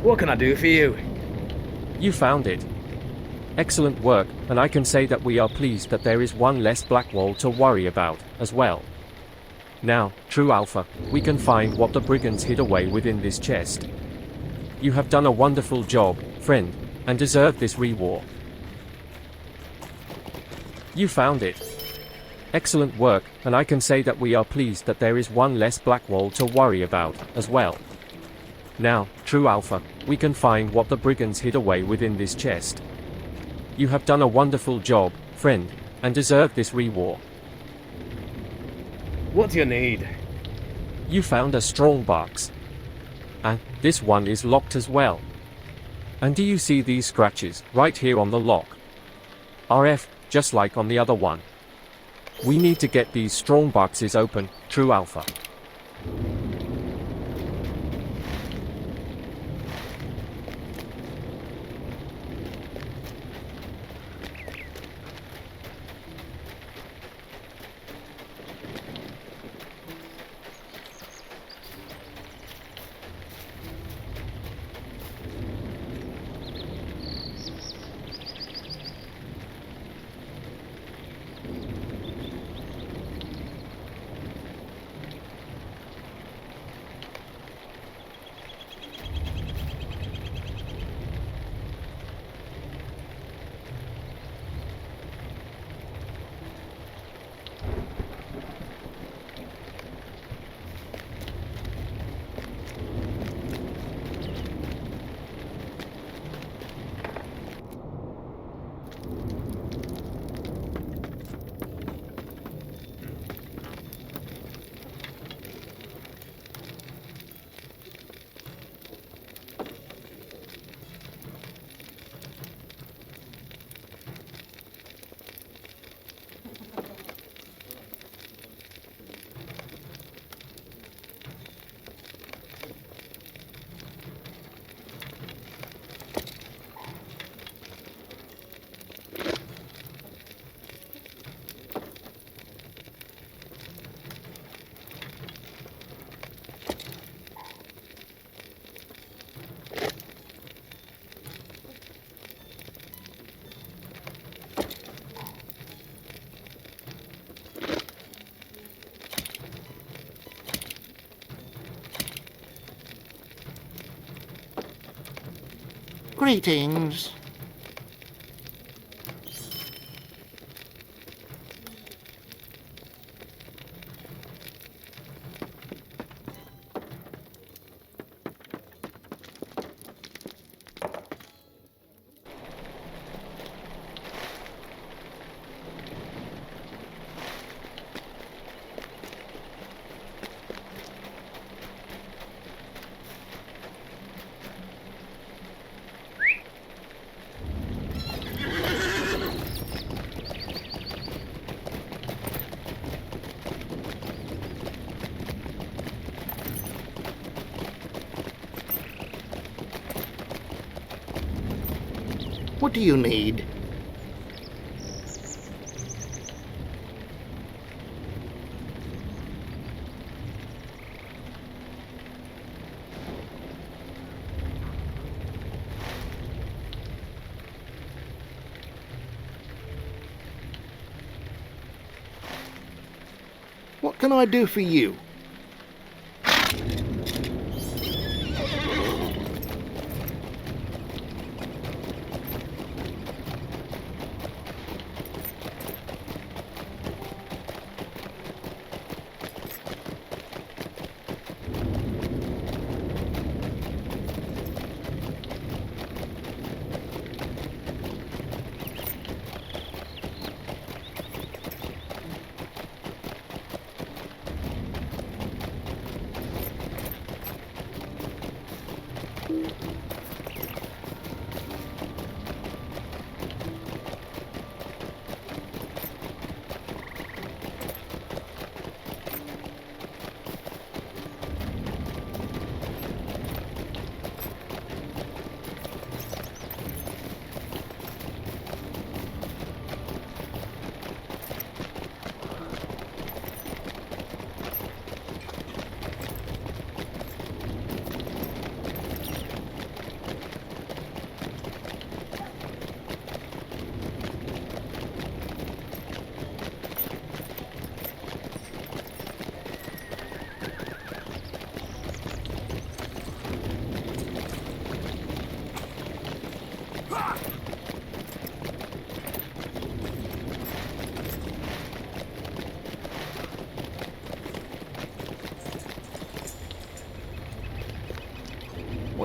What can I do for you? You found it. Excellent work, and I can say that we are pleased that there is one less black wall to worry about, as well. Now, True Alpha, we can find what the brigands hid away within this chest. You have done a wonderful job, friend, and deserve this reward. You found it. Excellent work, and I can say that we are pleased that there is one less black wall to worry about, as well. Now, True Alpha, we can find what the brigands hid away within this chest. You have done a wonderful job, friend, and deserve this reward. What do you need? You found a strong box. And this one is locked as well. And do you see these scratches right here on the lock? RF, just like on the other one. We need to get these strong boxes open, True Alpha. Greetings. What do you need? What can I do for you?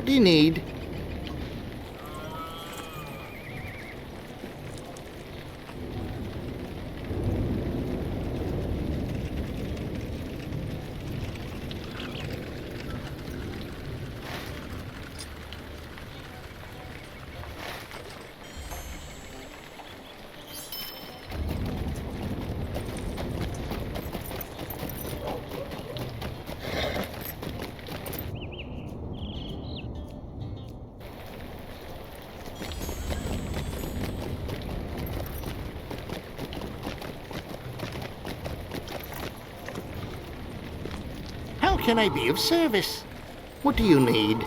What do you need? How can I be of service? What do you need?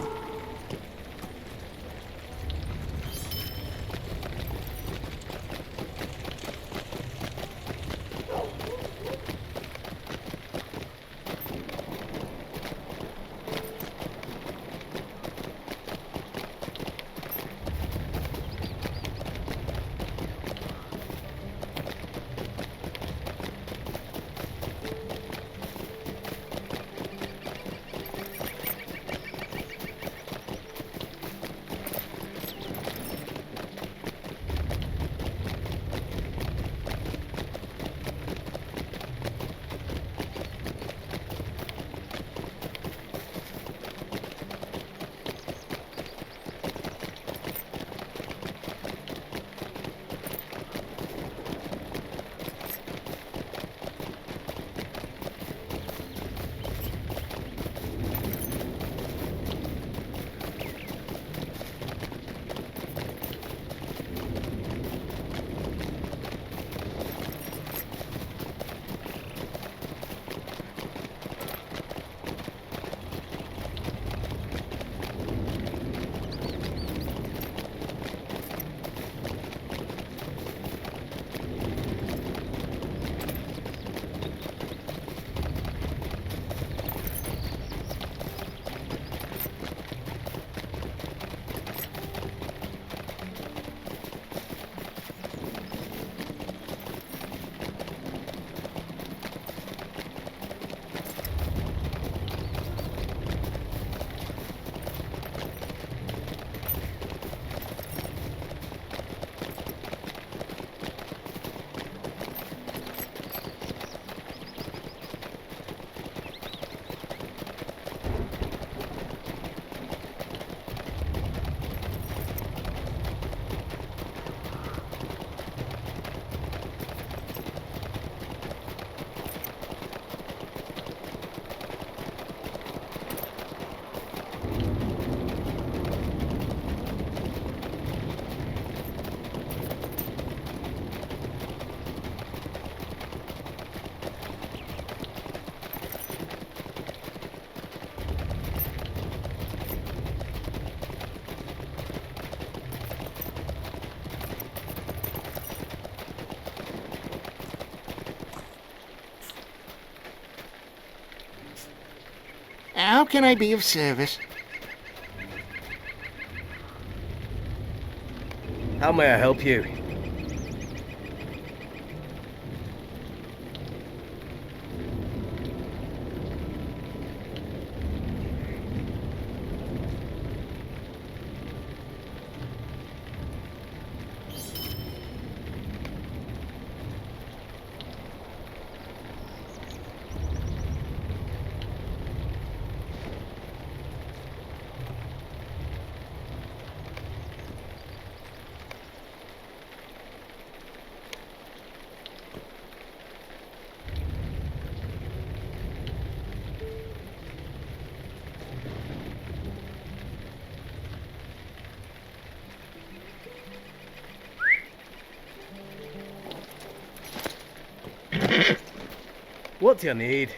How can I be of service? How may I help you? What do you need?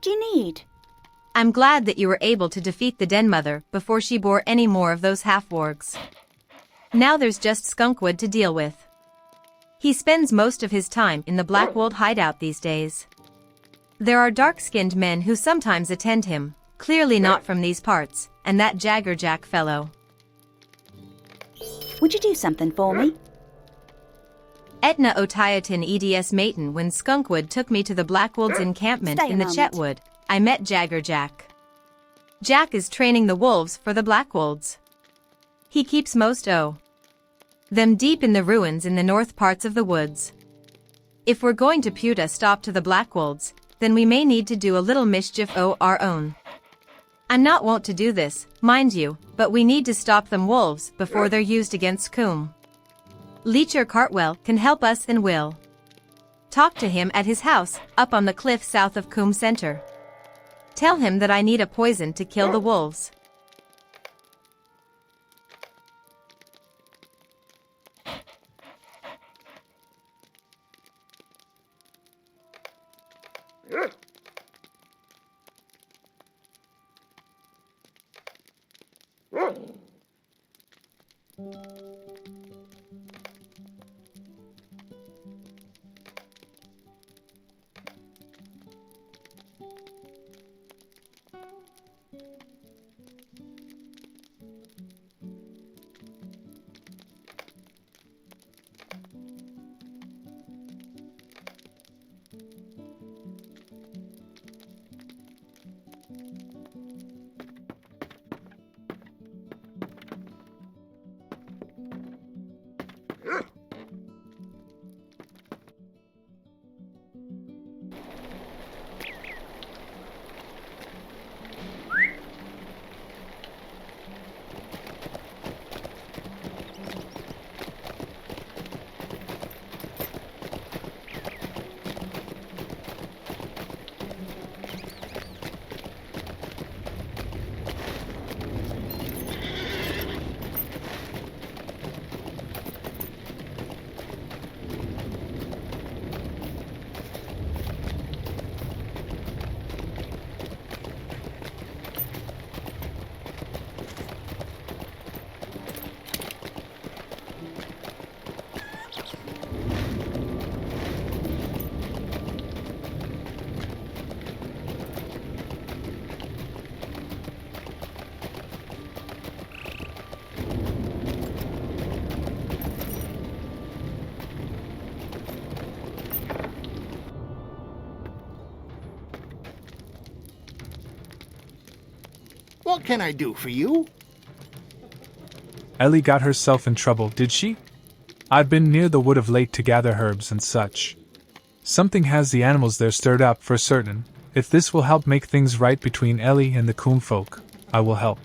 do you need? I'm glad that you were able to defeat the Den Mother before she bore any more of those half-wargs. Now there's just Skunkwood to deal with. He spends most of his time in the Blackwold hideout these days. There are dark-skinned men who sometimes attend him, clearly not from these parts, and that Jaggerjack fellow. Would you do something for me? Etna Otiatin Eds Maton. When Skunkwood took me to the Blackwold's encampment Stay a in the moment. Chetwood, I met Jaggerjack. Jack is training the wolves for the Blackwolds. He keeps most o' them deep in the ruins in the north parts of the woods. If we're going to put a stop to the Blackwolds, then we may need to do a little mischief o' our own. I'm not wont to do this, mind you, but we need to stop them wolves before they're used against Coombe. Leecher Cartwell can help us and will. Talk to him at his house, up on the cliff south of Coombe Center. Tell him that I need a poison to kill the wolves. What can I do for you? Ellie got herself in trouble, did she? I've been near the wood of late to gather herbs and such. Something has the animals there stirred up for certain. If this will help make things right between Ellie and the Coombe folk, I will help.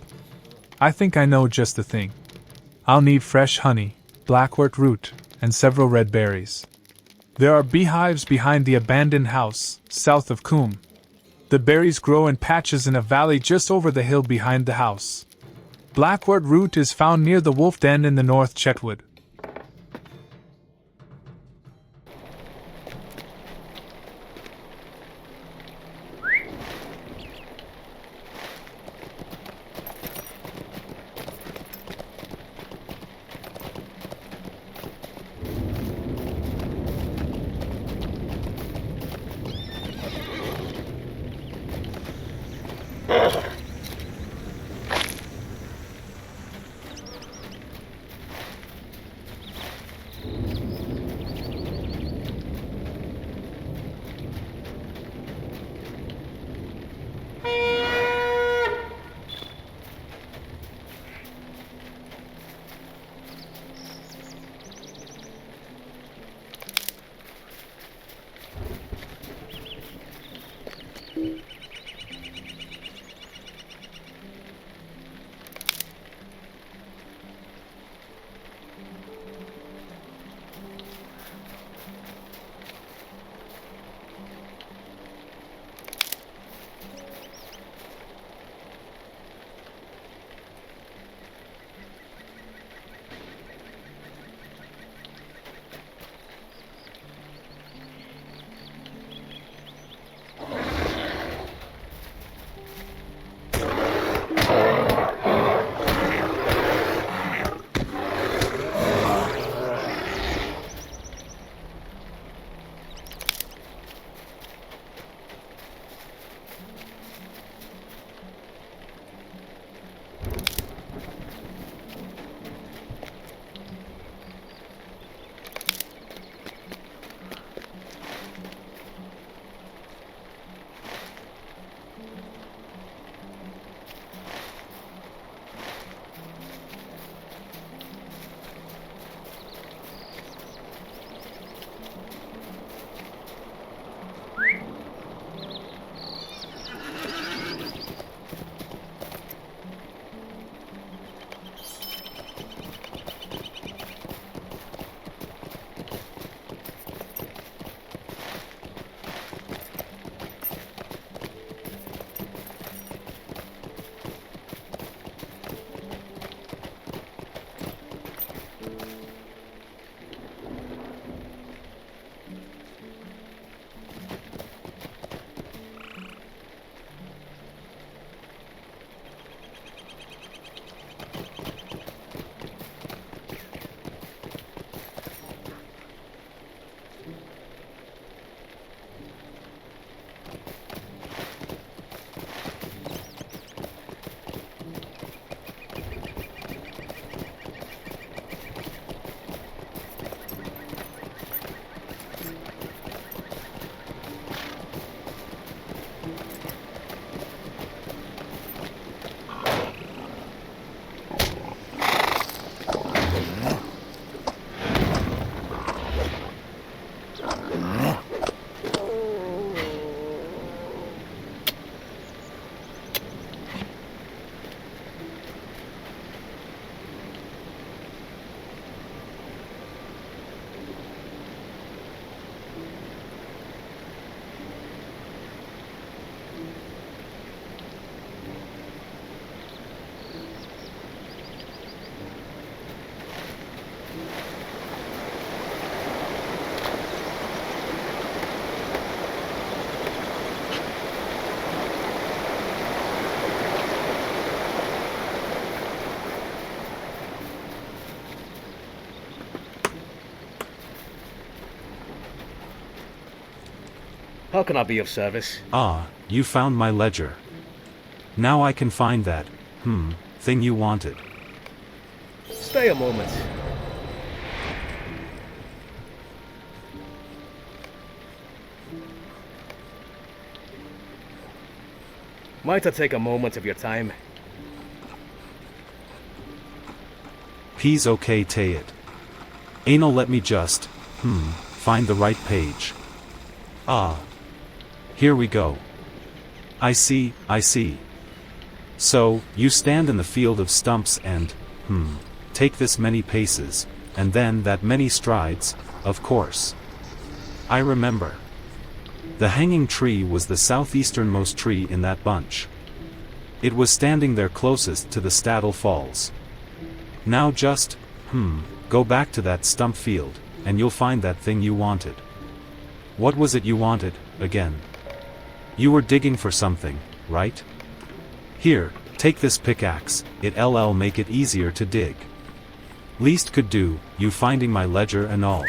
I think I know just the thing. I'll need fresh honey, blackwort root, and several red berries. There are beehives behind the abandoned house, south of Coombe. The berries grow in patches in a valley just over the hill behind the house. Blackwort root is found near the wolf den in the North Chetwood. How can I be of service? Ah, you found my ledger. Now I can find that, thing you wanted. Stay a moment. Might I take a moment of your time? He's okay, tay it. Anal, let me just, find the right page. Ah. Here we go. I see. So, you stand in the field of stumps and, take this many paces, and then that many strides, of course. I remember. The hanging tree was the southeasternmost tree in that bunch. It was standing there closest to the Staddle Falls. Now just, go back to that stump field, and you'll find that thing you wanted. What was it you wanted, again? You were digging for something, right? Here, take this pickaxe, it'll make it easier to dig. Least could do, you finding my ledger and all.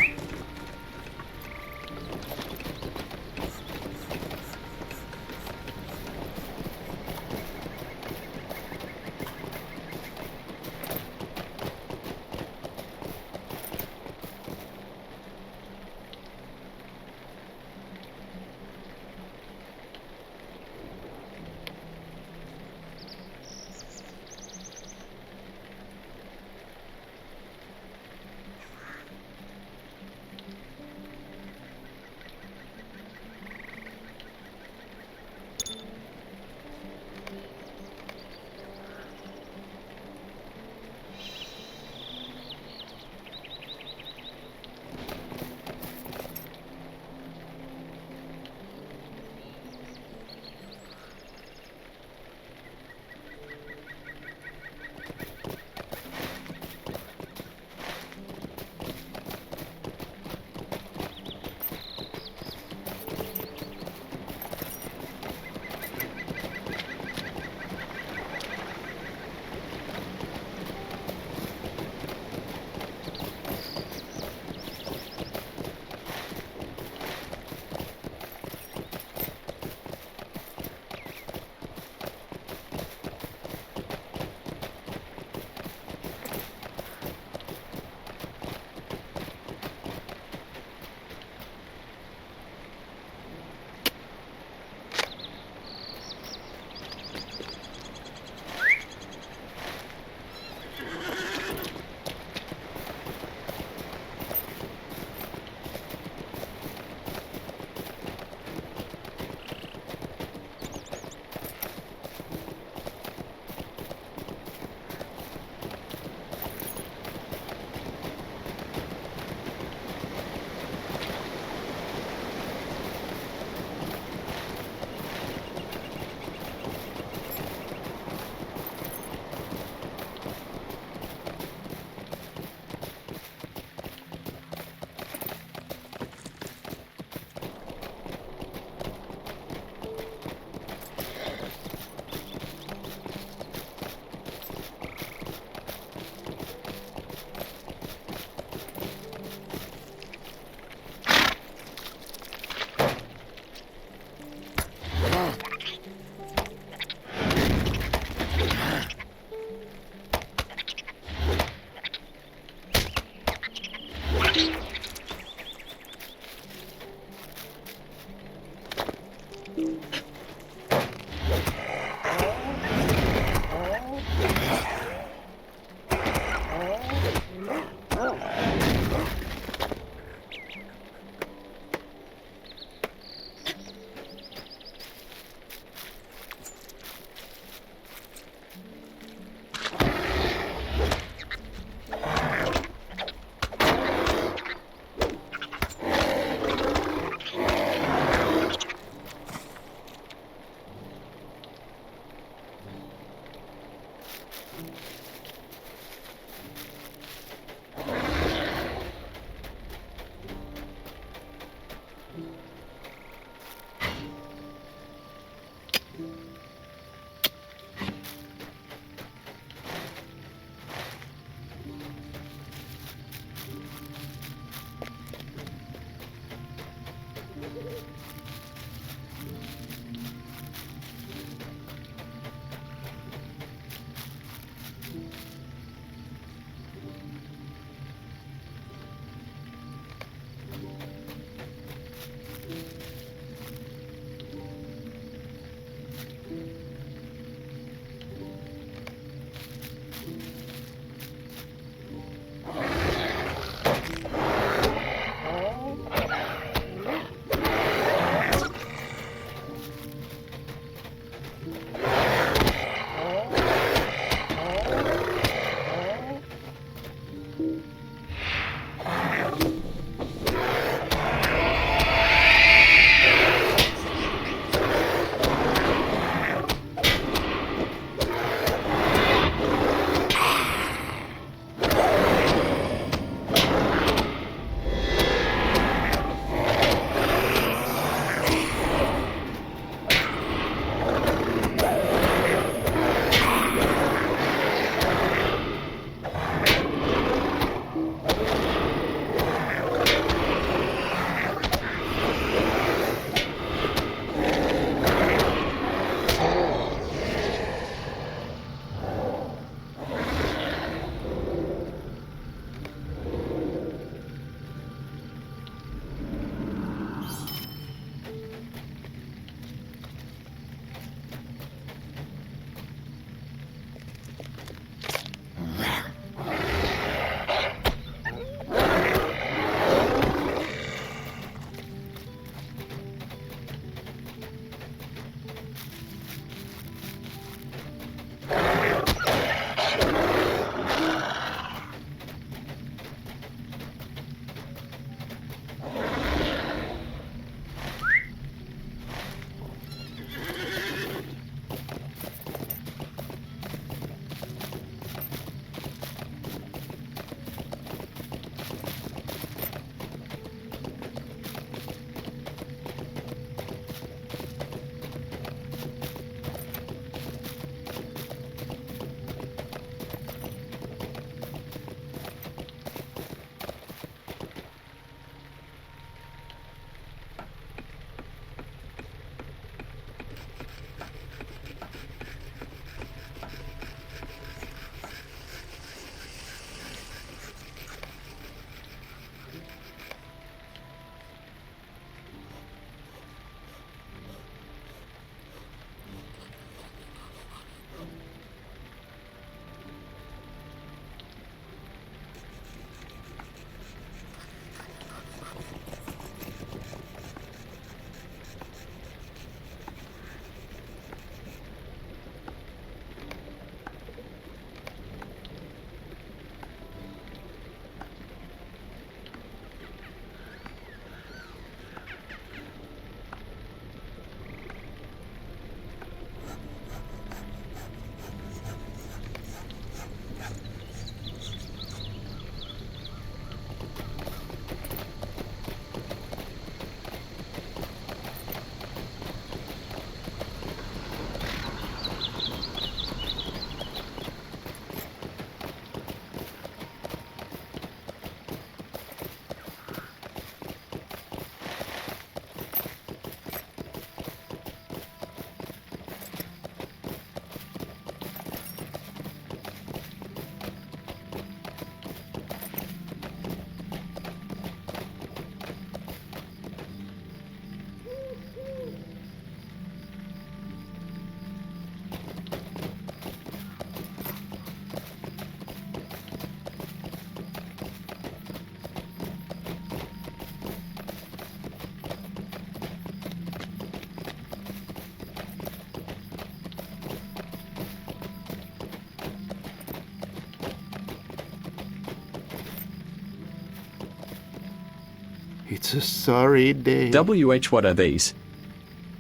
It's a sorry day. WH, what are these?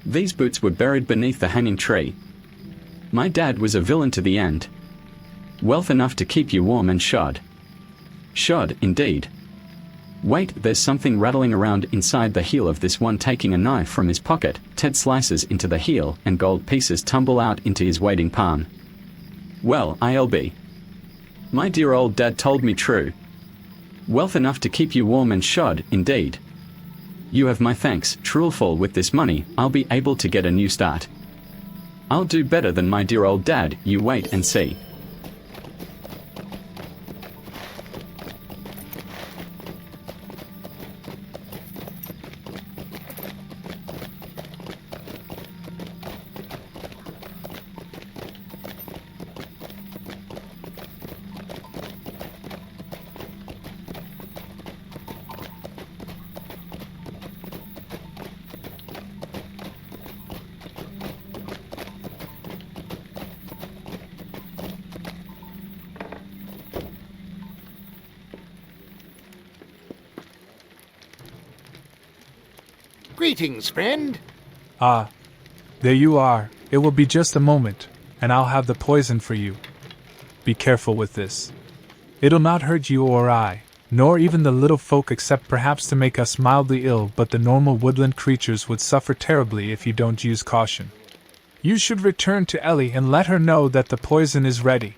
These boots were buried beneath the hanging tree. My dad was a villain to the end. Wealth enough to keep you warm and shod. Shod, indeed. Wait, there's something rattling around inside the heel of this one. Taking a knife from his pocket, Ted slices into the heel and gold pieces tumble out into his waiting palm. Well, ILB. My dear old dad told me true. Wealth enough to keep you warm and shod, indeed. You have my thanks, truthful. With this money, I'll be able to get a new start. I'll do better than my dear old dad, you wait and see. Greetings, friend. Ah, there you are. It will be just a moment, and I'll have the poison for you. Be careful with this. It'll not hurt you or I, nor even the little folk, except perhaps to make us mildly ill, but the normal woodland creatures would suffer terribly if you don't use caution. You should return to Ellie and let her know that the poison is ready.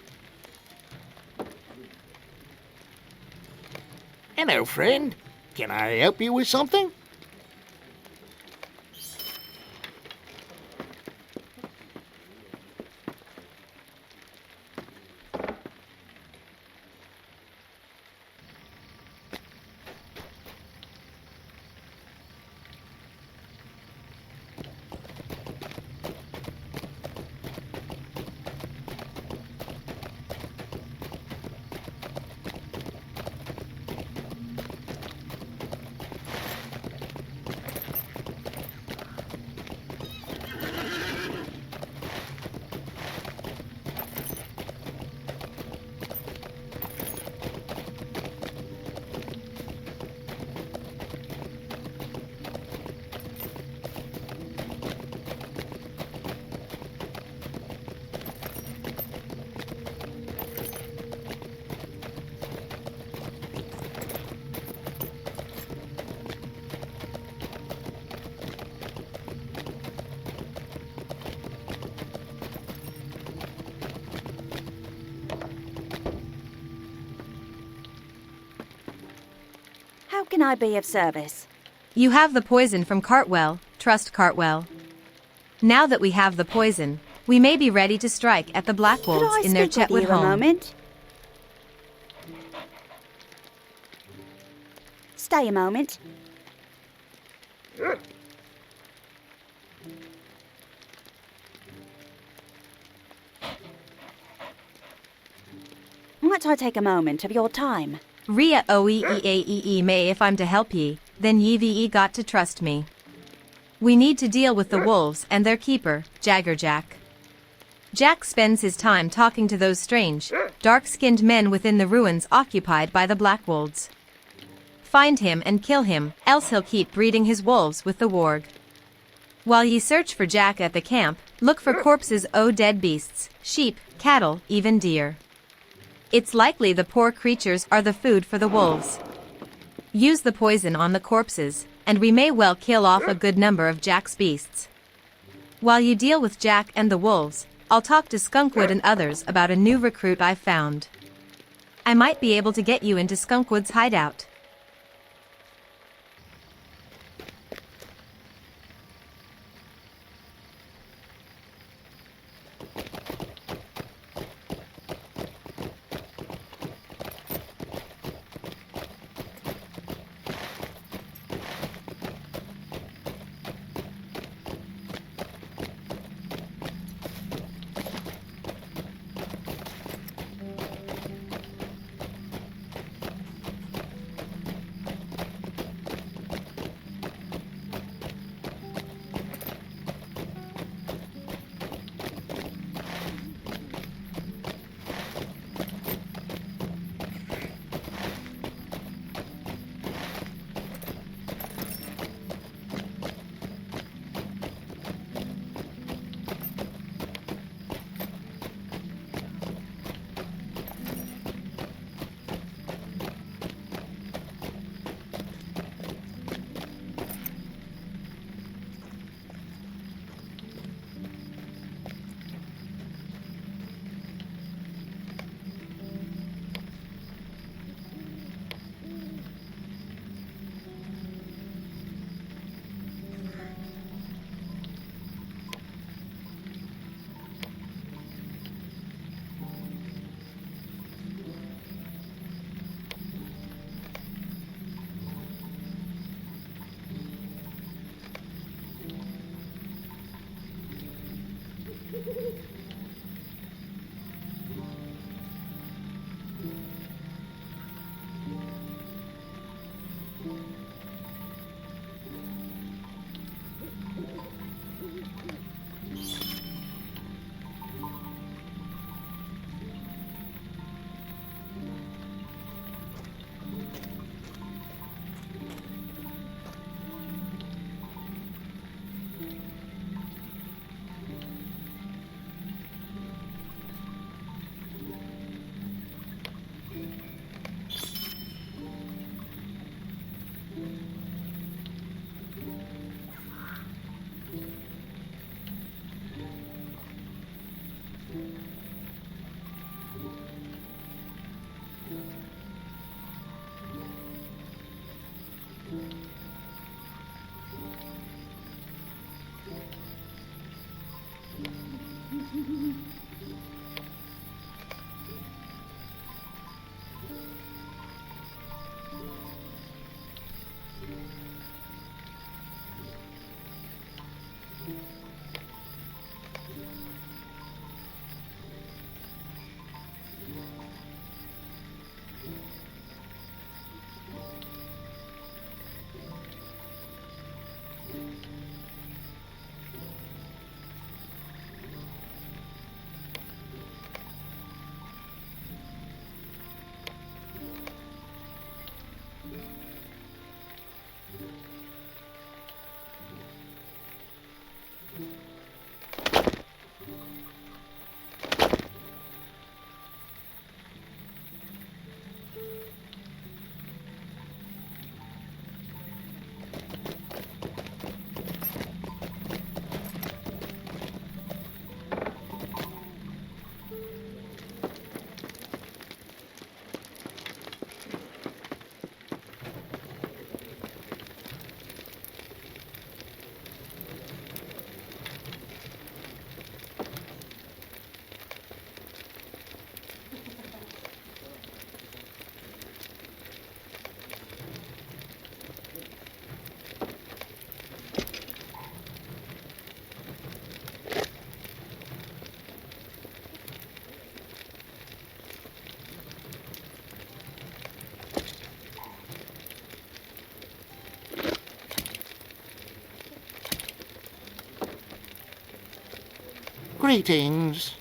Hello, friend. Can I help you with something? How can I be of service? You have the poison from Cartwell, trust Cartwell. Now that we have the poison, we may be ready to strike at the Could I Blackwolves in their speak Chetwood with you a home. moment? Stay a moment. Might I take a moment of your time? Ria oeeaee may. If I'm to help ye, then ye got to trust me. We need to deal with the wolves and their keeper, Jagger Jack. Jack spends his time talking to those strange, dark-skinned men within the ruins occupied by the Blackwolves. Find him and kill him, else he'll keep breeding his wolves with the warg. While ye search for Jack at the camp, look for corpses o' dead beasts, sheep, cattle, even deer. It's likely the poor creatures are the food for the wolves. Use the poison on the corpses, and we may well kill off a good number of Jack's beasts. While you deal with Jack and the wolves, I'll talk to Skunkwood and others about a new recruit I've found. I might be able to get you into Skunkwood's hideout. Greetings.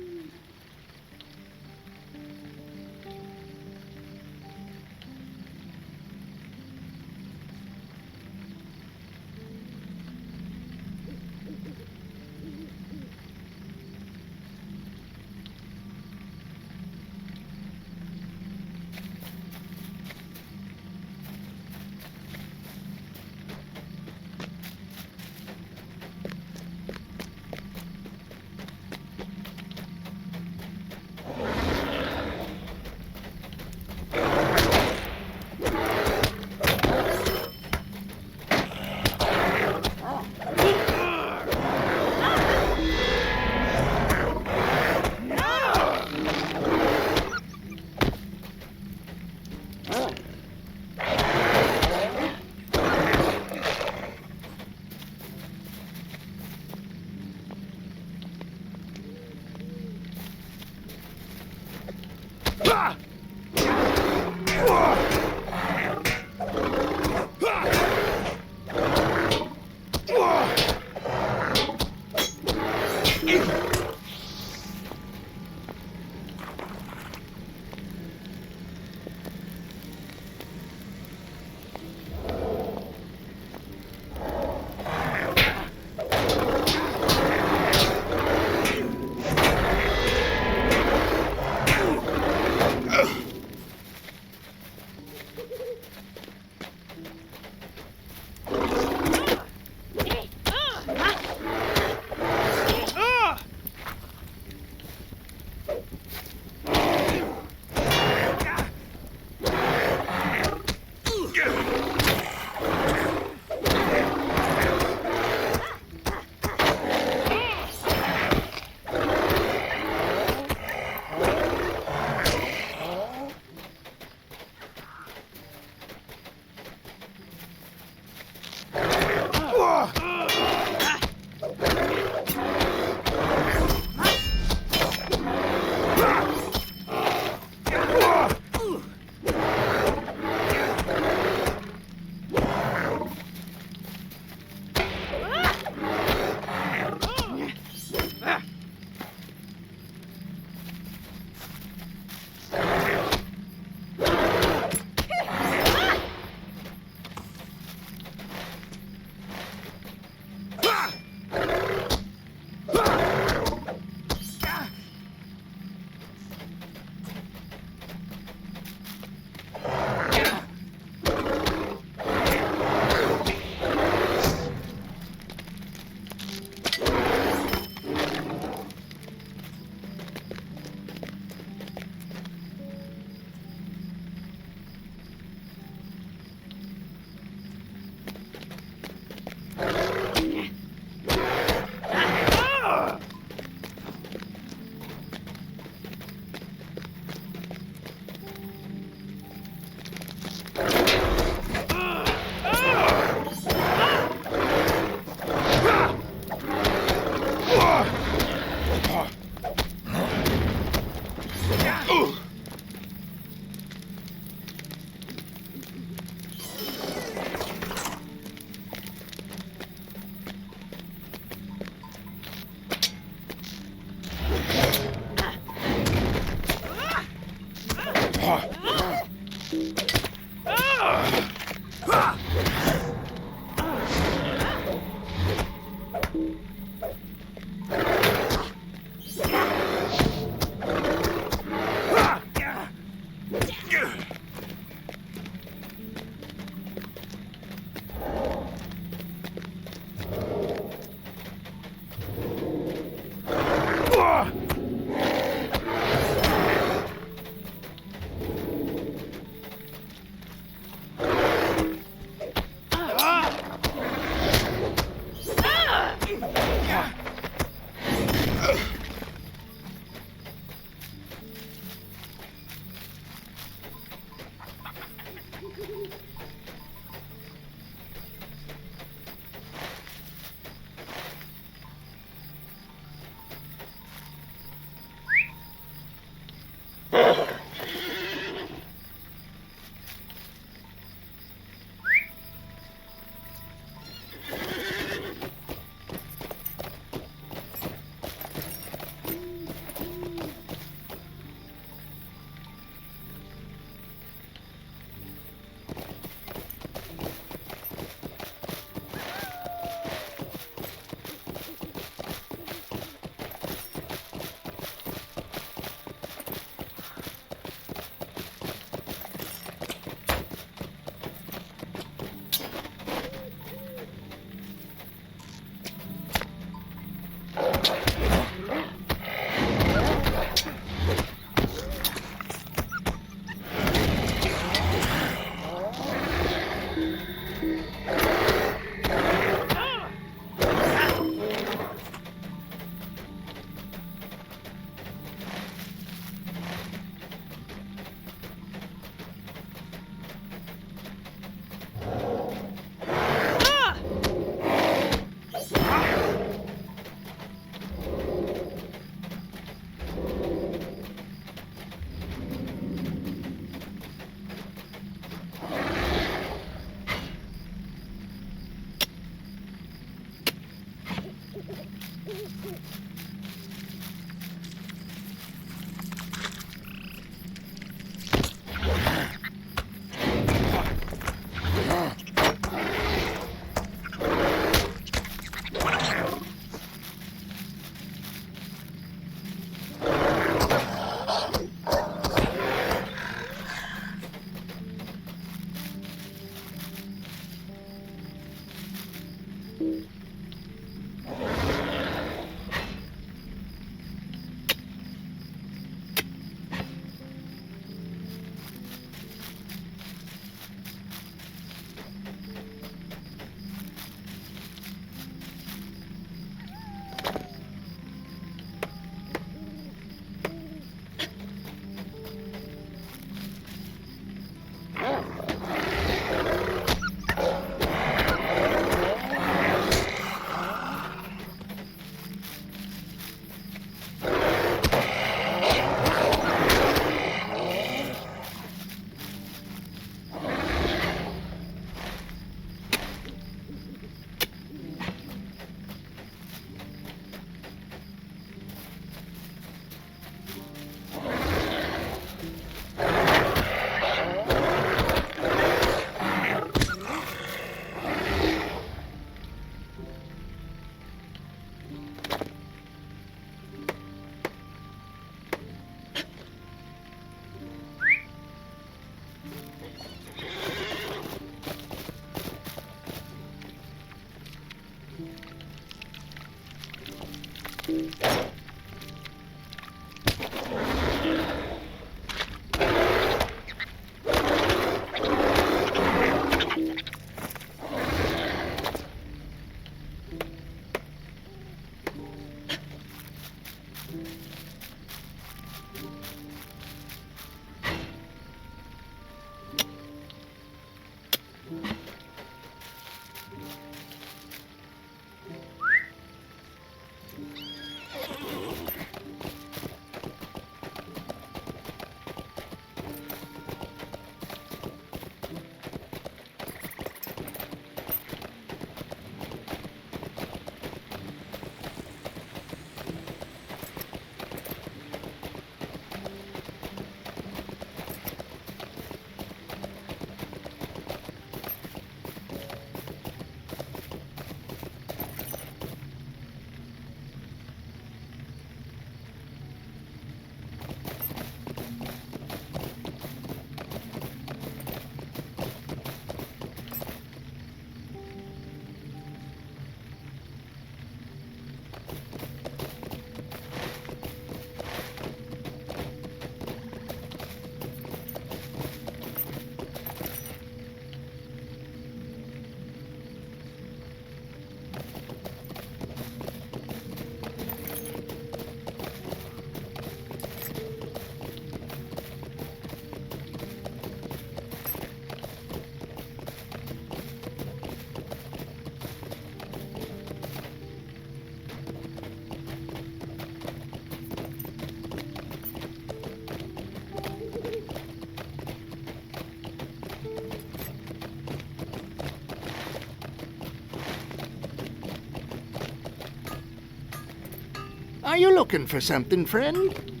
Are you looking for something, friend?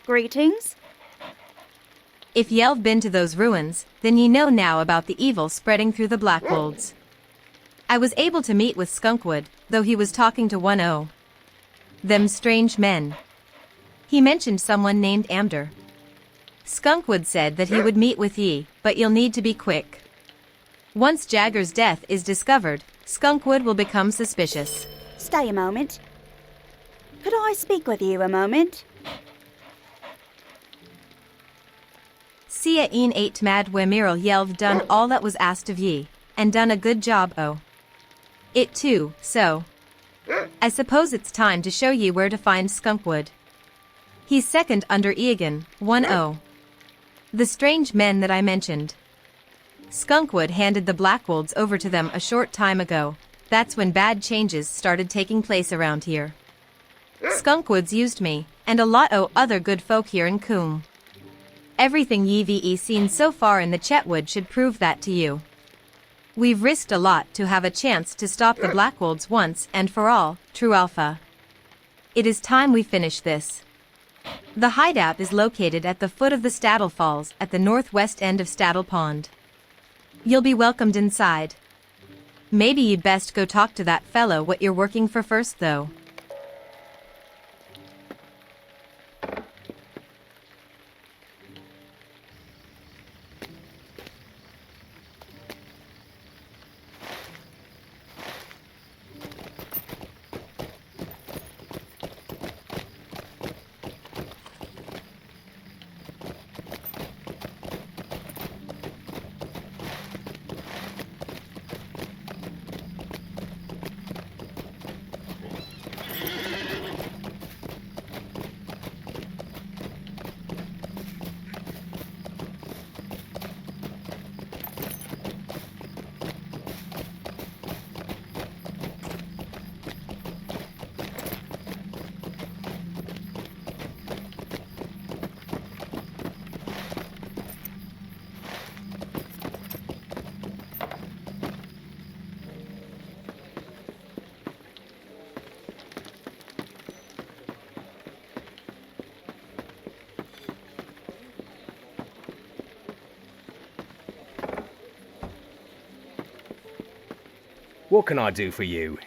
Greetings. If ye've been to those ruins, then ye know now about the evil spreading through the Blackwolds. I was able to meet with Skunkwood, though he was talking to 1-0. Them strange men. He mentioned someone named Amder. Skunkwood said that he would meet with ye, but you'll need to be quick. Once Jagger's death is discovered, Skunkwood will become suspicious. Stay a moment. Could I speak with you a moment? See a een 8 mad Wemiril yelv done all that was asked of ye, and done a good job it too, so. I suppose it's time to show ye where to find Skunkwood. He's second under Egan, 1-0. The strange men that I mentioned. Skunkwood handed the Blackwolds over to them a short time ago. That's when bad changes started taking place around here. Skunkwood's used me, and a lot o' other good folk here in Coombe. Everything ye've seen so far in the Chetwood should prove that to you. We've risked a lot to have a chance to stop the Blackwolds once and for all, True Alpha. It is time we finish this. The hideout is located at the foot of the Staddle Falls at the northwest end of Staddle Pond. You'll be welcomed inside. Maybe you'd best go talk to that fellow what you're working for first though. What can I do for you?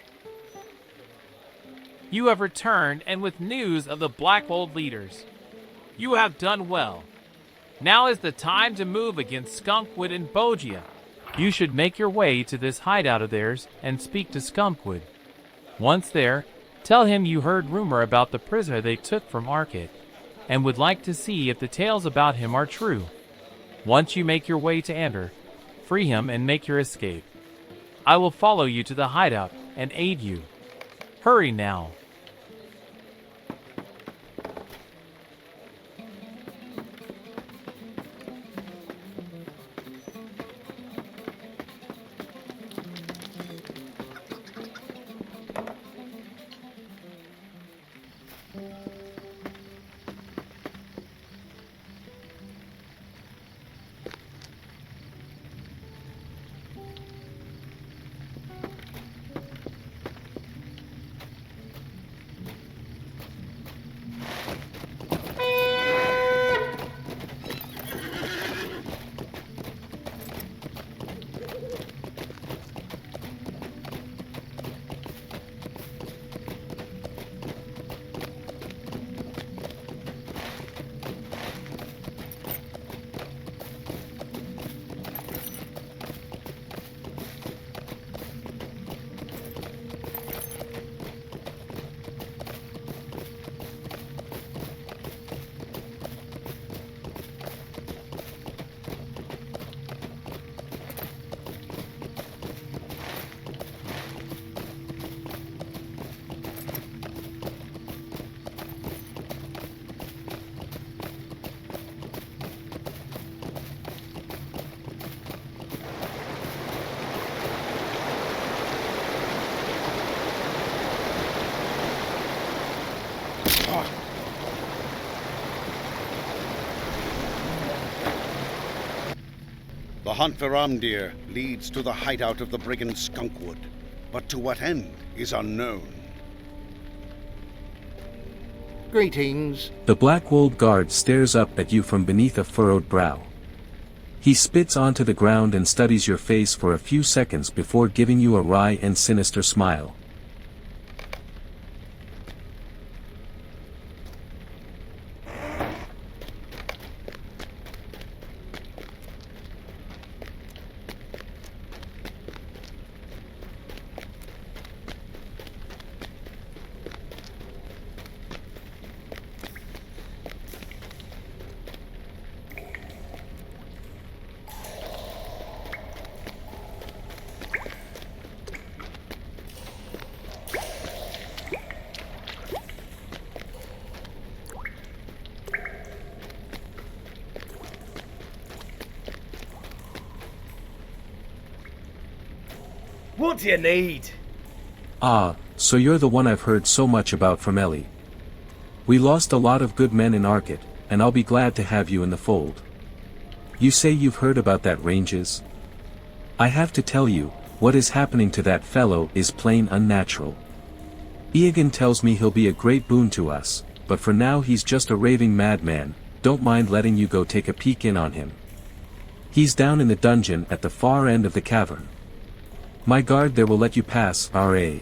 You have returned and with news of the Blackwold leaders. You have done well. Now is the time to move against Skunkwood and Bogia. You should make your way to this hideout of theirs and speak to Skunkwood. Once there, tell him you heard rumor about the prisoner they took from Arcot, and would like to see if the tales about him are true. Once you make your way to Ander, free him and make your escape. I will follow you to the hideout and aid you. Hurry now. The hunt for Amdir leads to the hideout of the brigand Skunkwood, but to what end is unknown. Greetings. The Blackwold guard stares up at you from beneath a furrowed brow. He spits onto the ground and studies your face for a few seconds before giving you a wry and sinister smile. What do you need? Ah, so you're the one I've heard so much about from Ellie. We lost a lot of good men in Arcot, and I'll be glad to have you in the fold. You say you've heard about that ranges? I have to tell you, what is happening to that fellow is plain unnatural. Eogan tells me he'll be a great boon to us, but for now he's just a raving madman. Don't mind letting you go take a peek in on him. He's down in the dungeon at the far end of the cavern. My guard there will let you pass, R.A.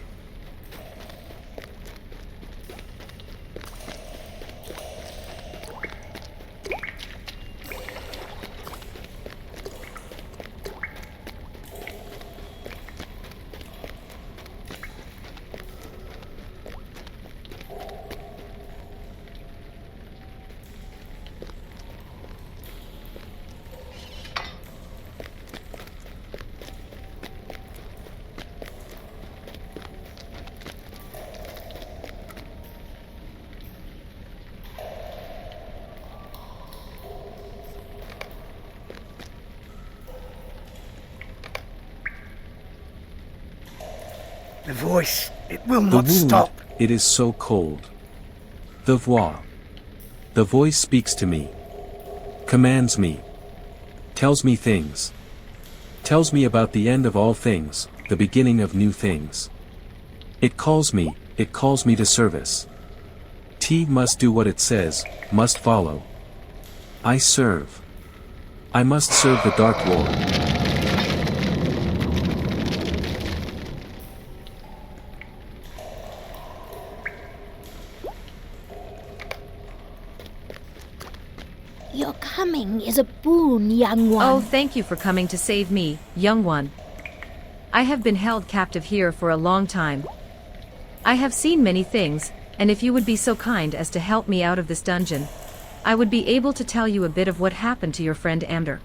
The voice, it will The not wound, stop. it is so cold. The voix. The voice speaks to me. Commands me. Tells me things. Tells me about the end of all things, the beginning of new things. It calls me to service. T must do what it says, must follow. I serve. I must serve the Dark Lord. Your coming is a boon, young one. Oh, thank you for coming to save me, young one. I have been held captive here for a long time. I have seen many things, and if you would be so kind as to help me out of this dungeon, I would be able to tell you a bit of what happened to your friend Amdir.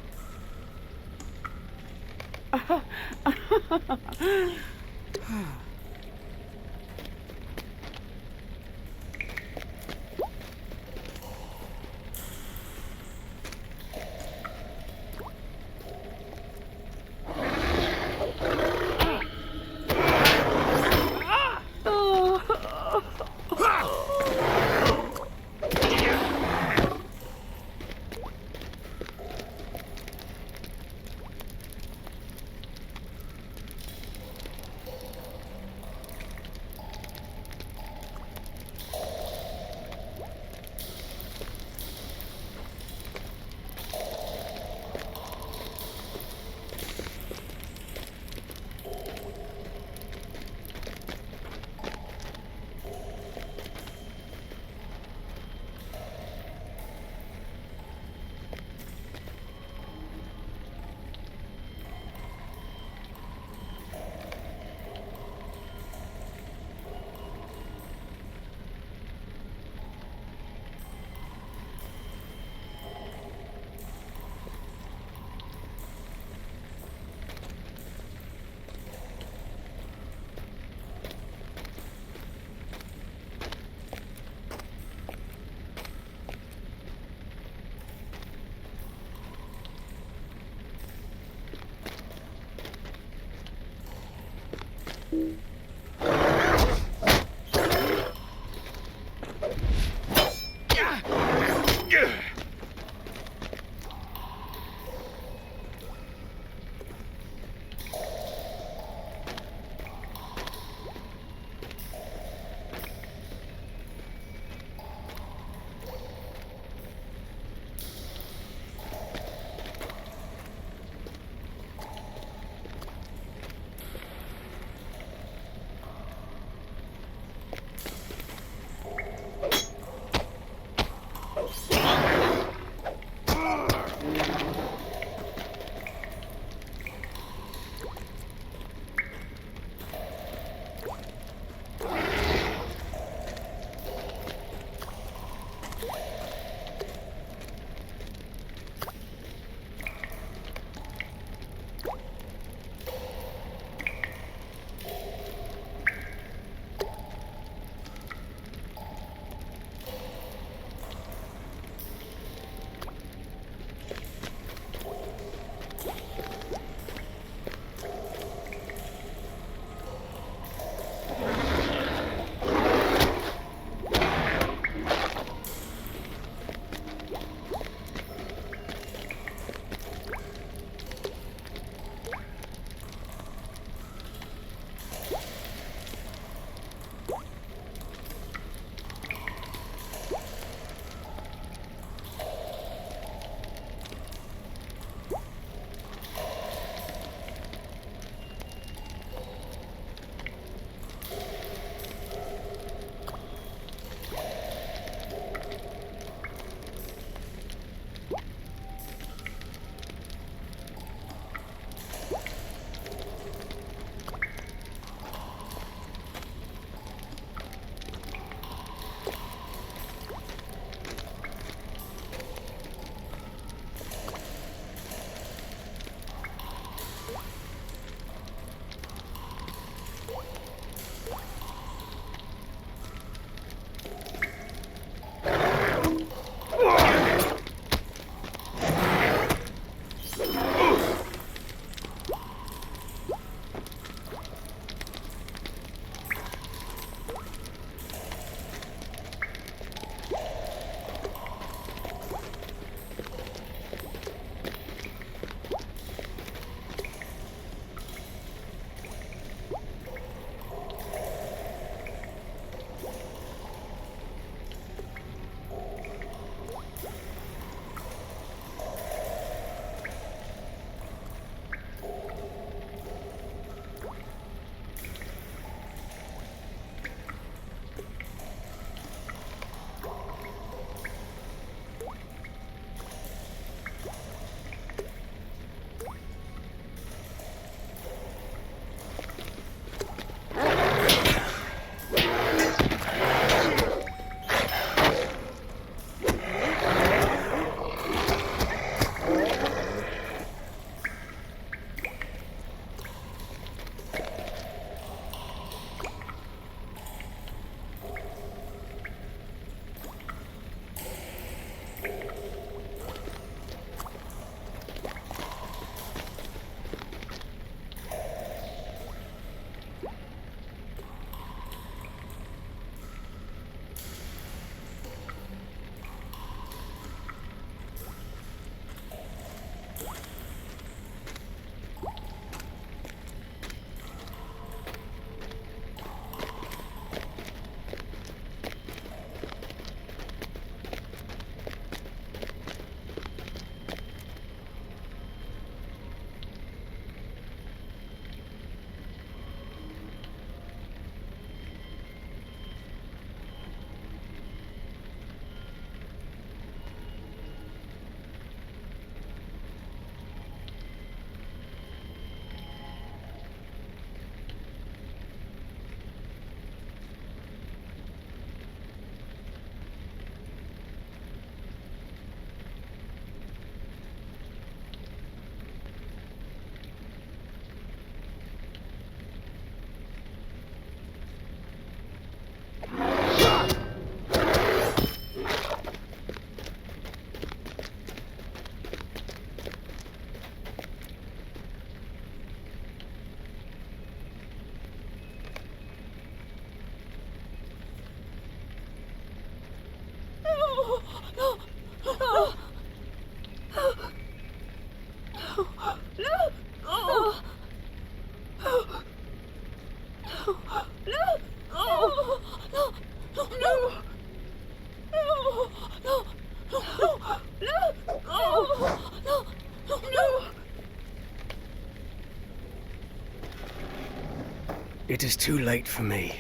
It is too late for me.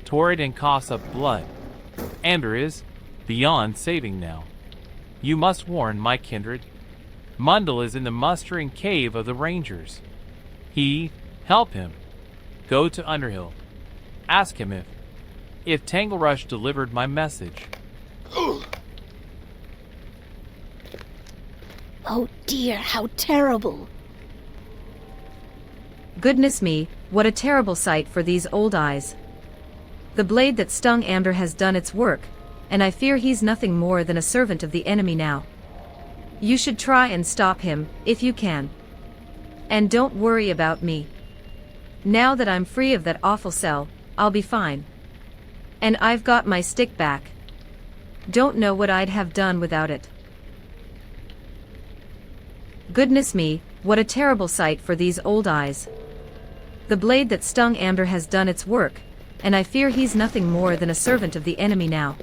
Torridon coughs up blood. Amber is beyond saving now. You must warn my kindred. Mundle is in the mustering cave of the Rangers. Help him. Go to Underhill. Ask him if Tanglerush delivered my message. Oh dear, how terrible. Goodness me, what a terrible sight for these old eyes. The blade that stung Amber has done its work, and I fear he's nothing more than a servant of the enemy now. You should try and stop him, if you can. And don't worry about me. Now that I'm free of that awful cell, I'll be fine. And I've got my stick back. Don't know what I'd have done without it. Goodness me, what a terrible sight for these old eyes. The blade that stung Amber has done its work, and I fear he's nothing more than a servant of the enemy now.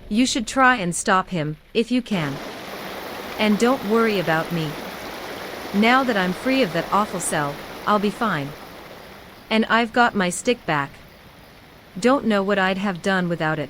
You should try and stop him, if you can. And don't worry about me. Now that I'm free of that awful cell, I'll be fine. And I've got my stick back. Don't know what I'd have done without it.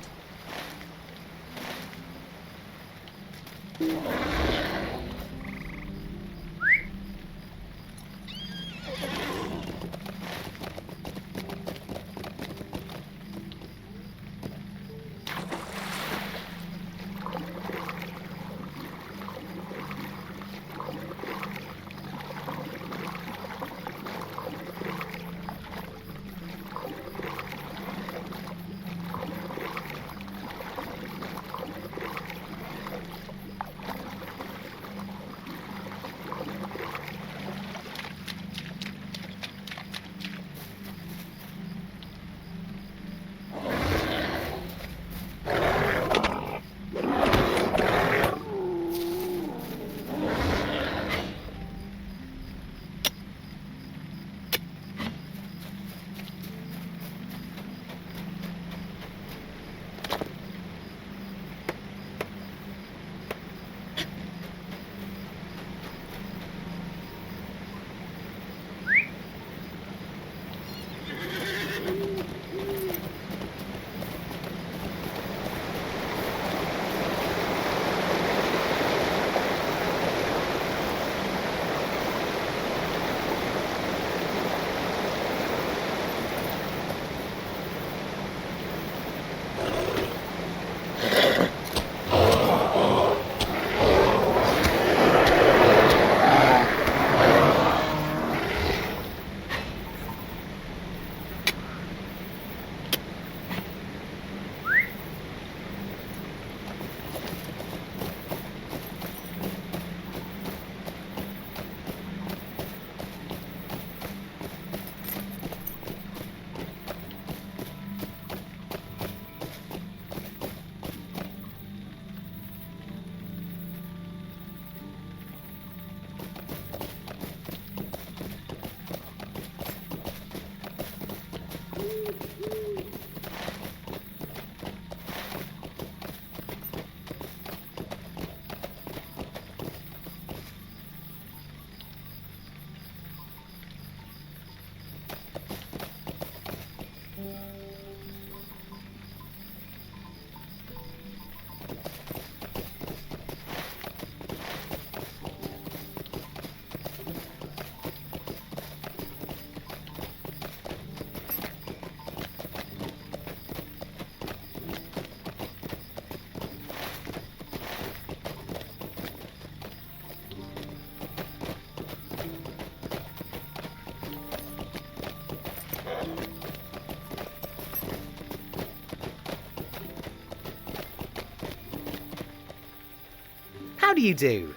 How do you do?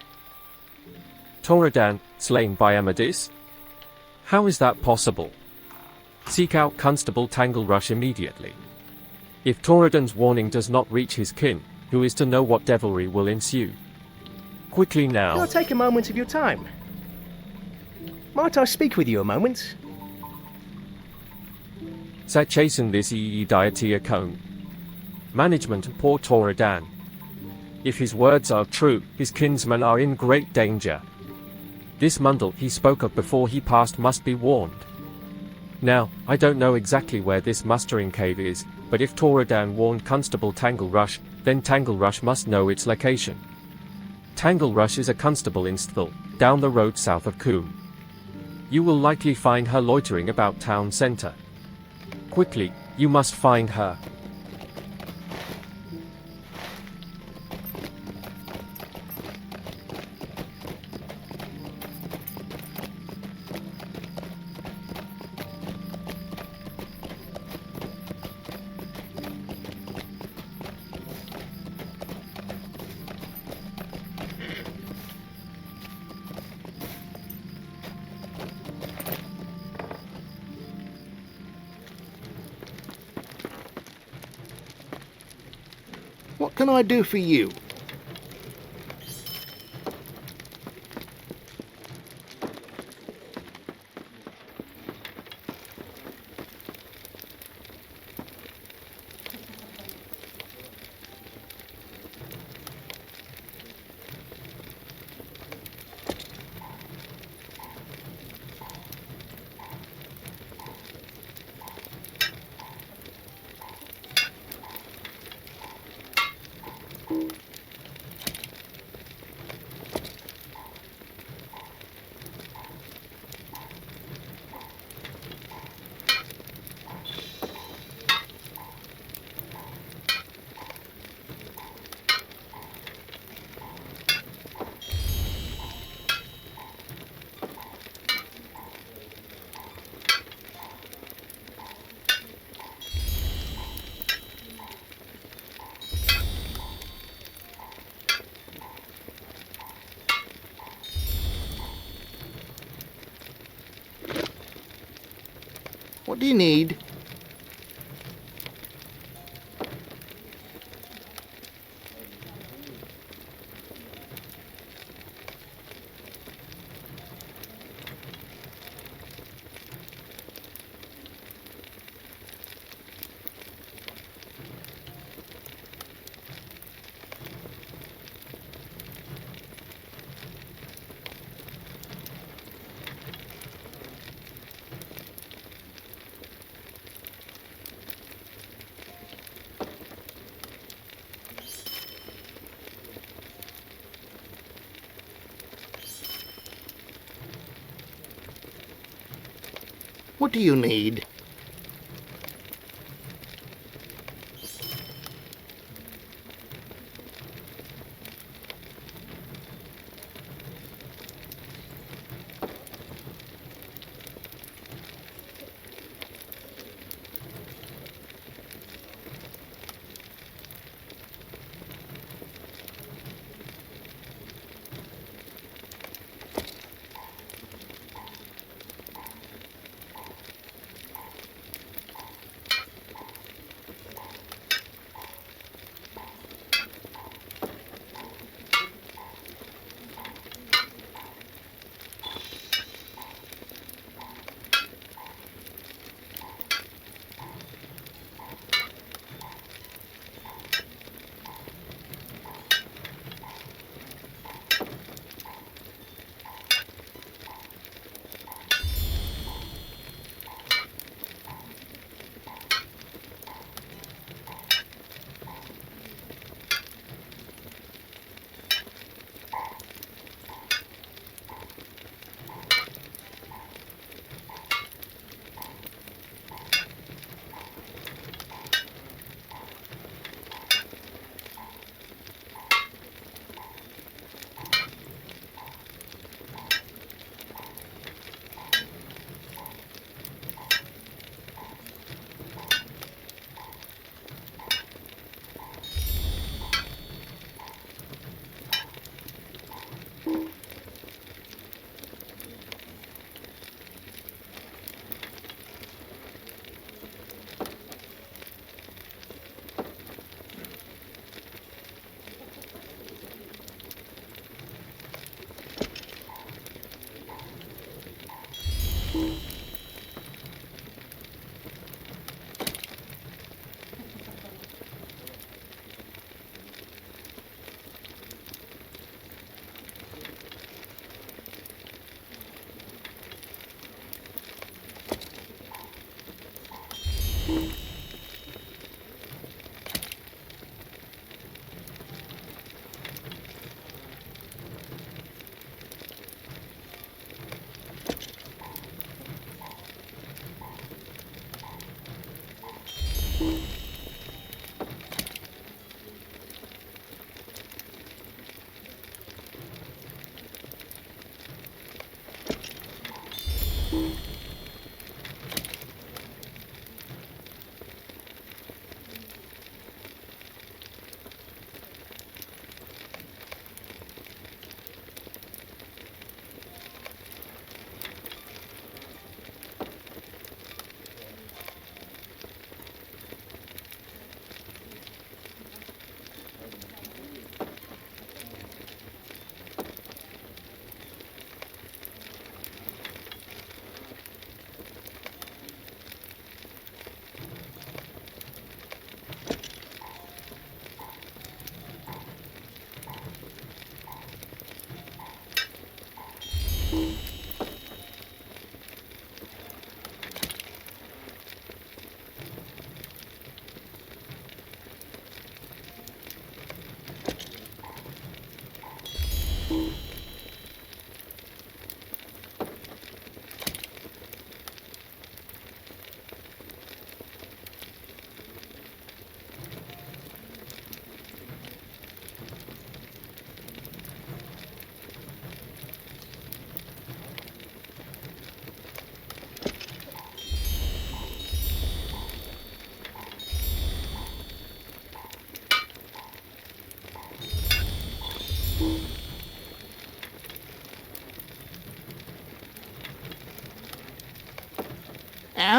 Torridon, slain by Amadis? How is that possible? Seek out Constable Tanglerush immediately. If Torridon's warning does not reach his kin, who is to know what devilry will ensue? Quickly Can I now. take a moment of your time? Might I speak with you a moment? Sat chasing this deity cone. Management and poor Toradan. If his words are true, his kinsmen are in great danger. This Mundle he spoke of before he passed must be warned. Now, I don't know exactly where this mustering cave is, but if Toradan warned Constable Tangle Rush, then Tangle Rush must know its location. Tangle Rush is a constable in Sthal, down the road south of Coombe. You will likely find her loitering about town center. Quickly, you must find her. What can I do for you? What do you need? What do you need?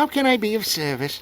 How can I be of service?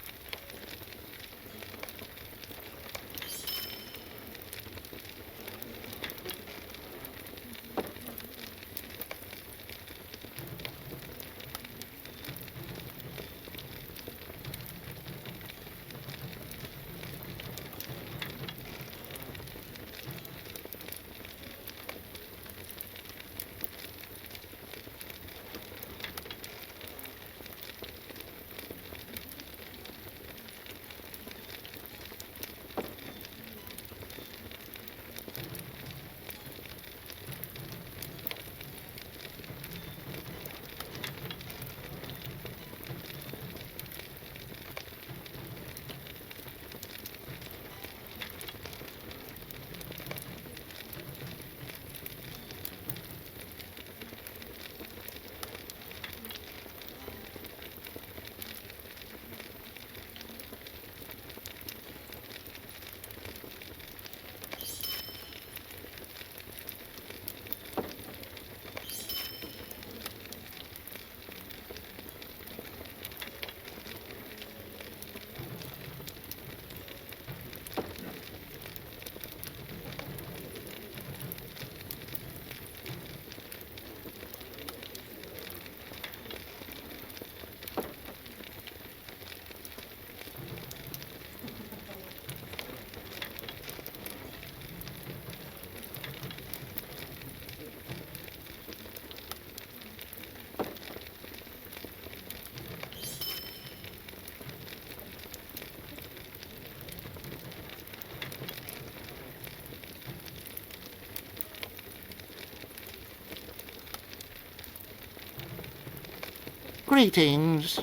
Greetings.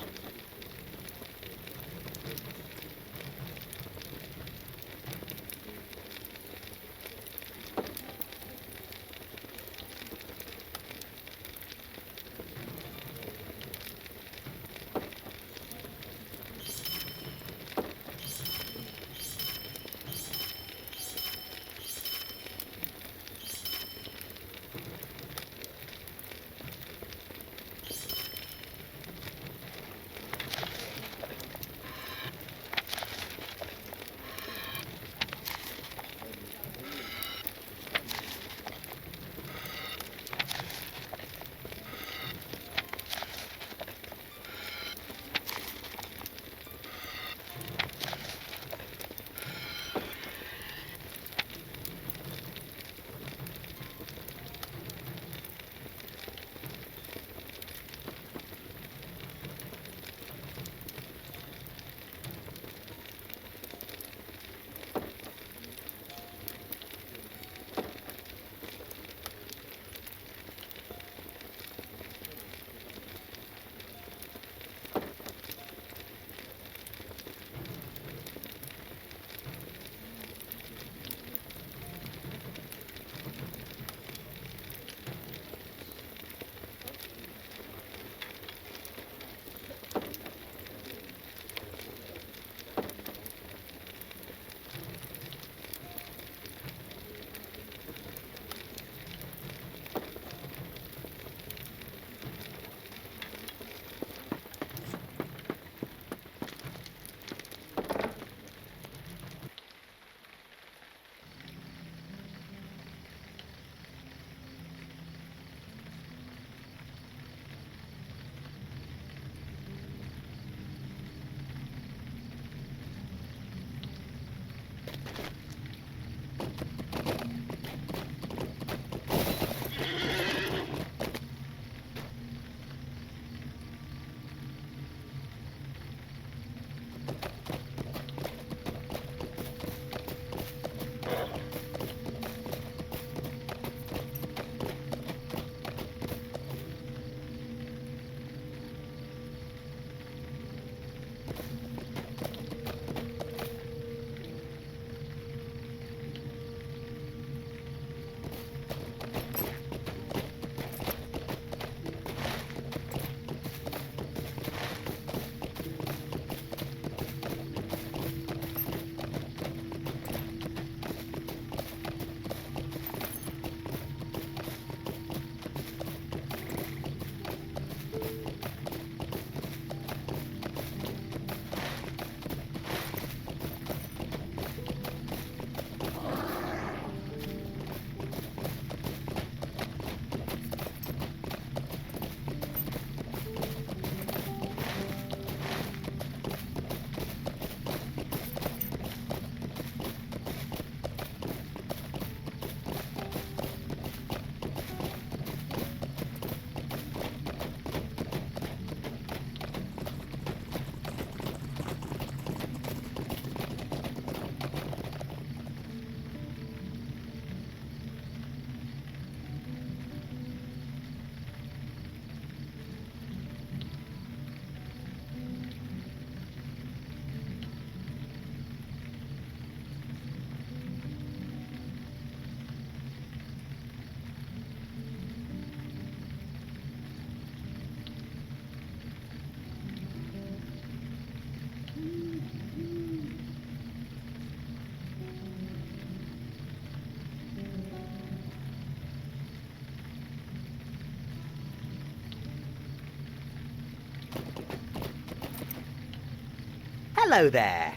Hello there.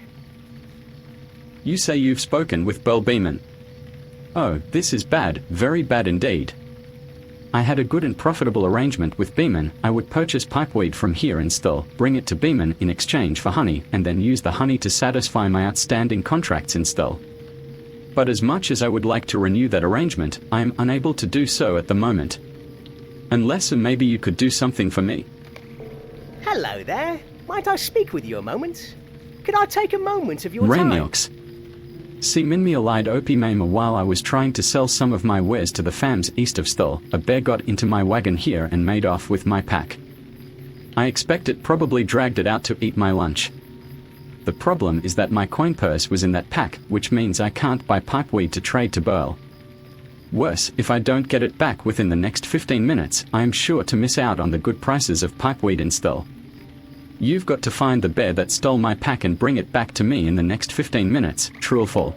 You say you've spoken with Beryl Beeman. Oh, this is bad, very bad indeed. I had a good and profitable arrangement with Beeman. I would purchase pipeweed from here and still bring it to Beeman in exchange for honey, and then use the honey to satisfy my outstanding contracts in still. But as much as I would like to renew that arrangement, I am unable to do so at the moment. Unless maybe you could do something for me. Hello there. Might I speak with you a moment? Could I take a moment of your time? Rainiox. See min me allied opie mama while I was trying to sell some of my wares to the fams east of Still, a bear got into my wagon here and made off with my pack. I expect it probably dragged it out to eat my lunch. The problem is that my coin purse was in that pack, which means I can't buy pipeweed to trade to Burl. Worse, if I don't get it back within the next 15 minutes, I am sure to miss out on the good prices of pipeweed in Still. You've got to find the bear that stole my pack and bring it back to me in the next 15 minutes, true or false?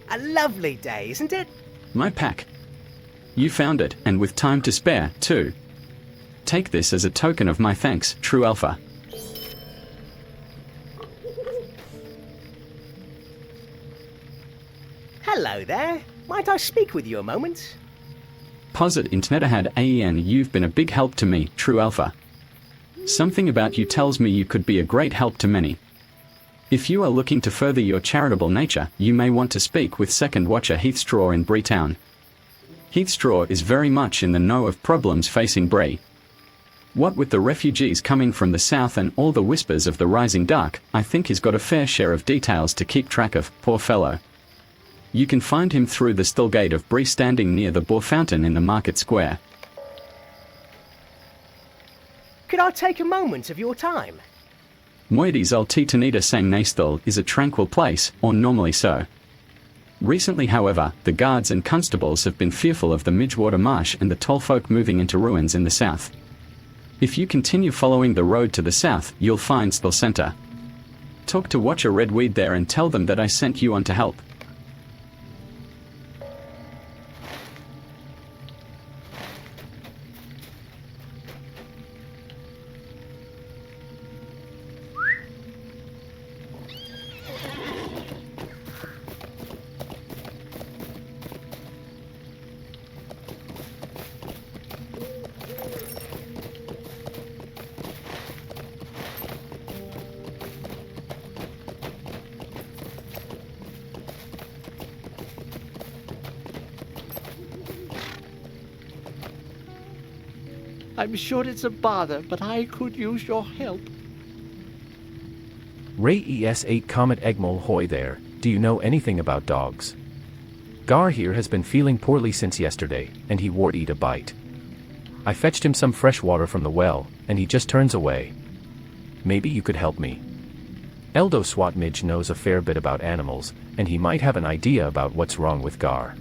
A lovely day, isn't it? My pack. You found it, and with time to spare, too. Take this as a token of my thanks, true Alpha. Hello there. Might I speak with you a moment? Posit Internetahad AEN, you've been a big help to me, true Alpha. Something about you tells me you could be a great help to many. If you are looking to further your charitable nature, you may want to speak with Second Watcher Heathstraw in Breetown. Heathstraw is very much in the know of problems facing Bree. What with the refugees coming from the south and all the whispers of the rising dark, I think he's got a fair share of details to keep track of, poor fellow. You can find him through the still gate of Bree standing near the Boar Fountain in the market square. Could I take a moment of your time? Moedes Altitanita Sang Nastal is a tranquil place, or normally so. Recently, however, the guards and constables have been fearful of the Midgewater Marsh and the Tollfolk moving into ruins in the south. If you continue following the road to the south, you'll find Still Center. Talk to Watcher Redweed there and tell them that I sent you on to help. I'm sure it's a bother, but I could use your help. Ray ES8 Comet Egmol Hoy there, do you know anything about dogs? Gar here has been feeling poorly since yesterday, and he won't eat a bite. I fetched him some fresh water from the well, and he just turns away. Maybe you could help me. Eldo Swatmij knows a fair bit about animals, and he might have an idea about what's wrong with Gar.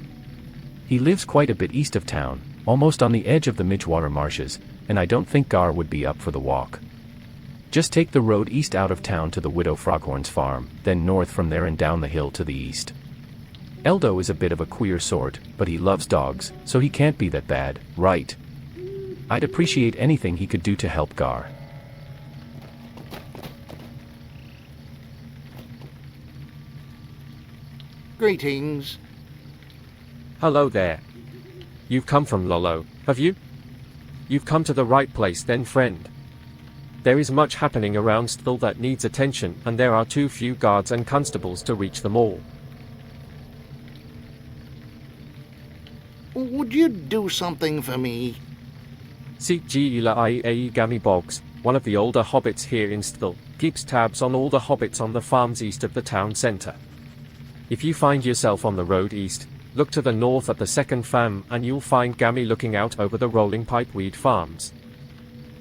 He lives quite a bit east of town, almost on the edge of the Midgewater marshes, and I don't think Gar would be up for the walk. Just take the road east out of town to the Widow Froghorn's farm, then north from there and down the hill to the east. Eldo is a bit of a queer sort, but he loves dogs, so he can't be that bad, right? I'd appreciate anything he could do to help Gar. Greetings. Hello there. You've come from Lolo, have you? You've come to the right place then, friend. There is much happening around still that needs attention, and there are too few guards and constables to reach them all. Would you do something for me? Sikji Gami Boggs, one of the older hobbits here in Still, keeps tabs on all the hobbits on the farms east of the town centre. If you find yourself on the road east, look to the north at the second farm and you'll find Gami looking out over the rolling pipeweed farms.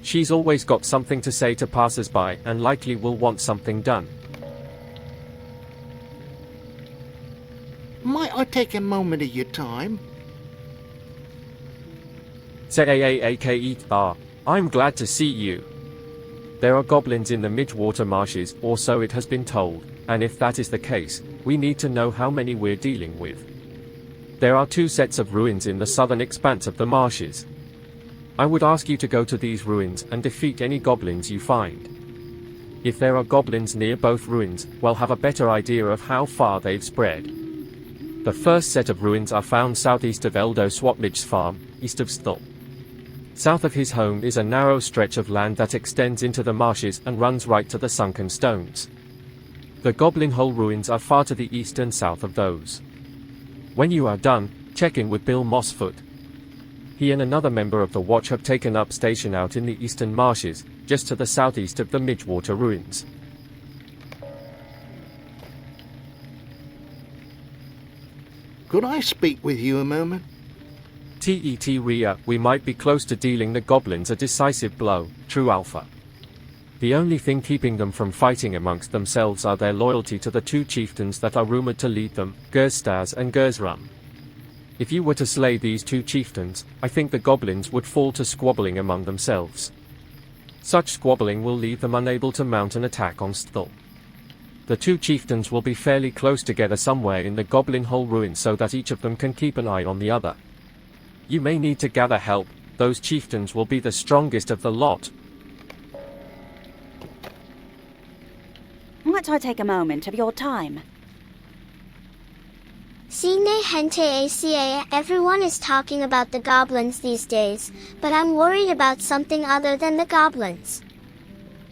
She's always got something to say to passers-by and likely will want something done. Might I take a moment of your time? I'm glad to see you. There are goblins in the Midgewater marshes, or so it has been told, and if that is the case, we need to know how many we're dealing with. There are 2 sets of ruins in the southern expanse of the marshes. I would ask you to go to these ruins and defeat any goblins you find. If there are goblins near both ruins, we'll have a better idea of how far they've spread. The first set of ruins are found southeast of Eldo Swatmij's farm, east of Still. South of his home is a narrow stretch of land that extends into the marshes and runs right to the sunken stones. The Goblin Hole ruins are far to the east and south of those. When you are done, check in with Bill Mossfoot. He and another member of the Watch have taken up station out in the eastern marshes, just to the southeast of the Midgewater ruins. Could I speak with you a moment? Ria, we might be close to dealing the goblins a decisive blow, True Alpha. The only thing keeping them from fighting amongst themselves are their loyalty to the 2 chieftains that are rumored to lead them, Gerstas and Gersrum. If you were to slay these 2 chieftains, I think the goblins would fall to squabbling among themselves. Such squabbling will leave them unable to mount an attack on Still. The 2 chieftains will be fairly close together somewhere in the Goblin Hole ruins so that each of them can keep an eye on the other. You may need to gather help, those chieftains will be the strongest of the lot. Might I take a moment of your time? Cine gente aca, everyone is talking about the goblins these days, but I'm worried about something other than the goblins.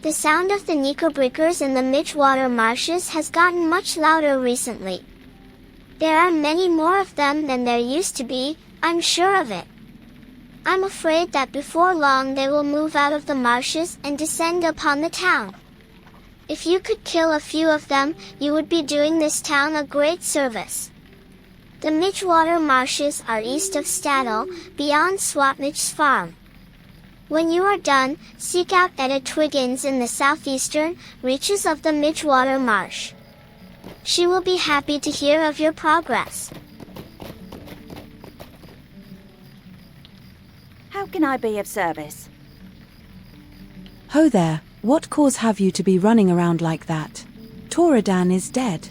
The sound of the Nicobreakers in the Midgewater marshes has gotten much louder recently. There are many more of them than there used to be, I'm sure of it. I'm afraid that before long they will move out of the marshes and descend upon the town. If you could kill a few of them, you would be doing this town a great service. The Midgewater marshes are east of Staddle, beyond Swatmij's farm. When you are done, seek out Etta Twiggins in the southeastern reaches of the Midgewater marsh. She will be happy to hear of your progress. How can I be of service? Ho there, what cause have you to be running around like that? Toradan is dead.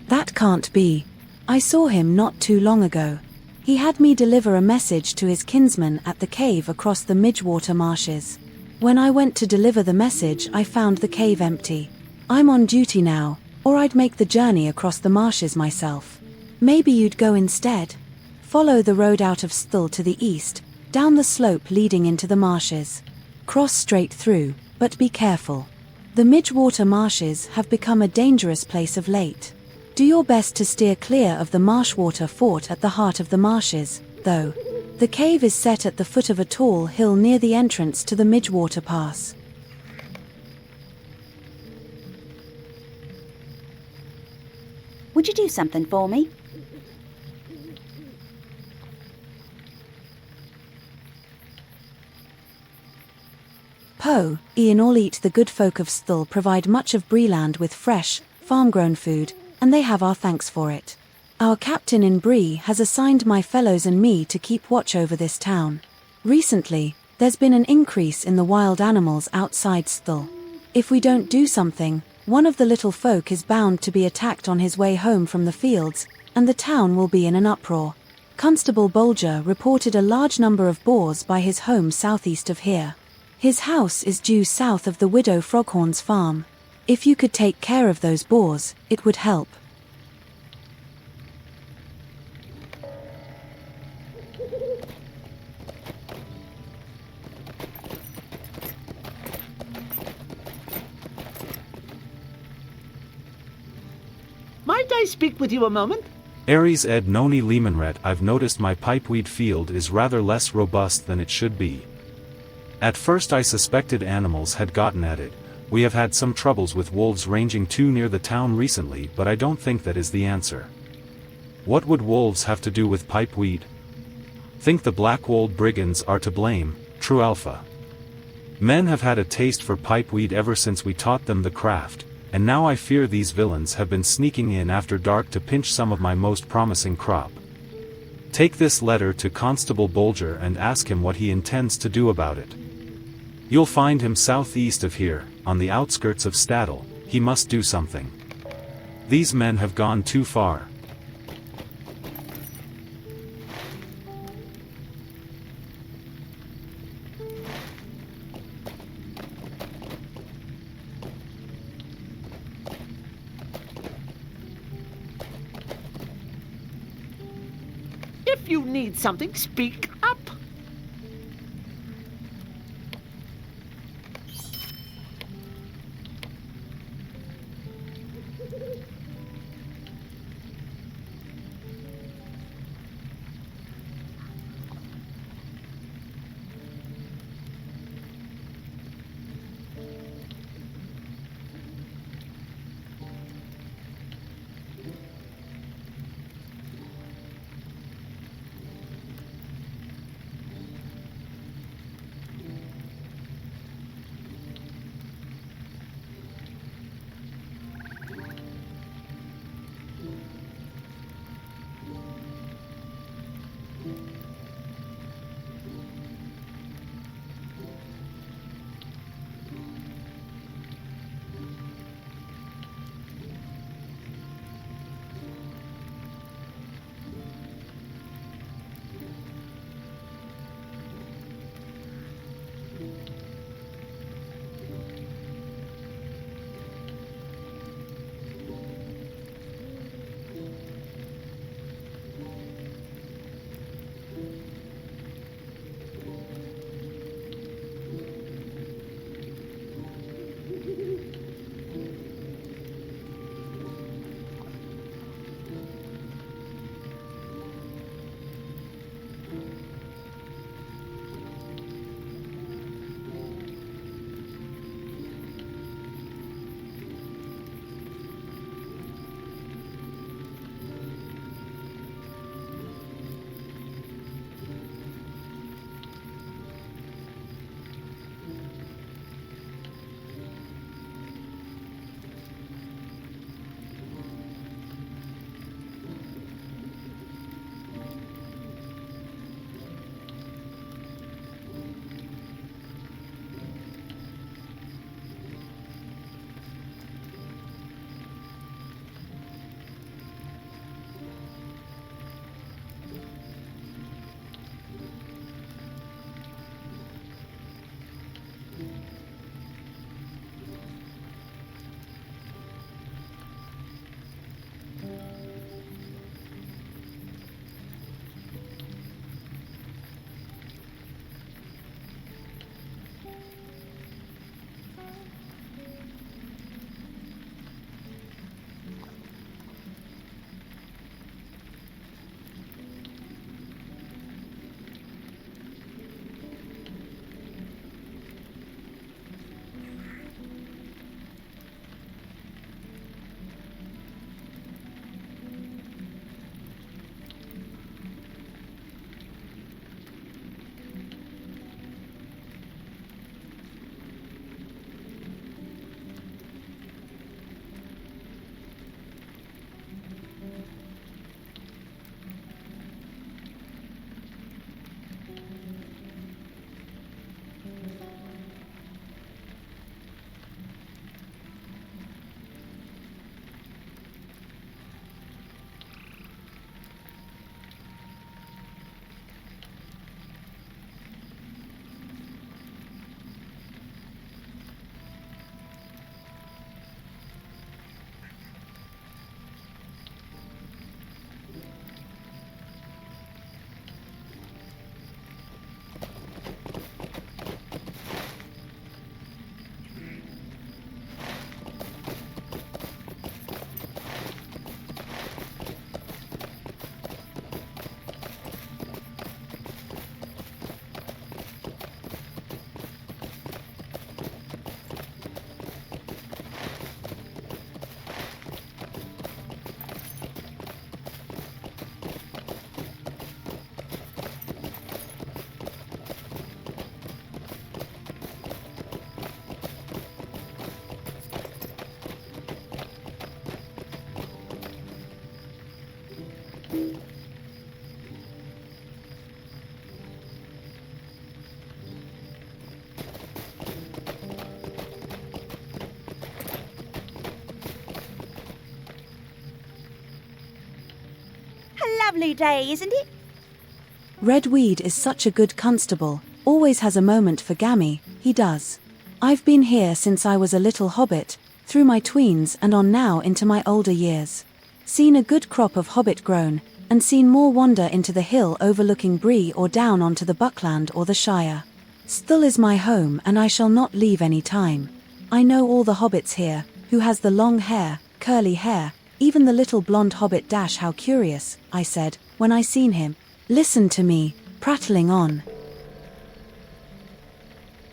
That can't be. I saw him not too long ago. He had me deliver a message to his kinsman at the cave across the Midgewater marshes. When I went to deliver the message, I found the cave empty. I'm on duty now, or I'd make the journey across the marshes myself. Maybe you'd go instead. Follow the road out of Still to the east, down the slope leading into the marshes. Cross straight through, but be careful. The Midgewater marshes have become a dangerous place of late. Do your best to steer clear of the Marshwater fort at the heart of the marshes, though. The cave is set at the foot of a tall hill near the entrance to the Midgewater Pass. Would you do something for me? Poe, Ian all eat the good folk of Sthul provide much of Breeland with fresh, farm-grown food, and they have our thanks for it. Our captain in Bree has assigned my fellows and me to keep watch over this town. Recently, there's been an increase in the wild animals outside Sthul. If we don't do something, one of the little folk is bound to be attacked on his way home from the fields, and the town will be in an uproar. Constable Bolger reported a large number of boars by his home southeast of here. His house is due south of the widow Froghorn's farm. If you could take care of those boars, it would help. Might I speak with you a moment? Aries Ed Noni Lemonret, I've noticed my pipeweed field is rather less robust than it should be. At first I suspected animals had gotten at it. We have had some troubles with wolves ranging too near the town recently, but I don't think that is the answer. What would wolves have to do with pipeweed? Think the Blackwold brigands are to blame, True Alpha. Men have had a taste for pipeweed ever since we taught them the craft, and now I fear these villains have been sneaking in after dark to pinch some of my most promising crop. Take this letter to Constable Bolger and ask him what he intends to do about it. You'll find him southeast of here, on the outskirts of Staddle. He must do something. These men have gone too far. If you need something, speak up. lovely day, isn't it? Redweed is such a good constable, always has a moment for Gammy, he does. I've been here since I was a little hobbit, through my tweens and on now into my older years. Seen a good crop of hobbit grown, and seen more wander into the hill overlooking Bree or down onto the Buckland or the Shire. Still is my home and I shall not leave any time. I know all the hobbits here, who has the long hair, curly hair, even the little blonde hobbit Dash. How curious, I said, when I seen him. Listen to me, prattling on.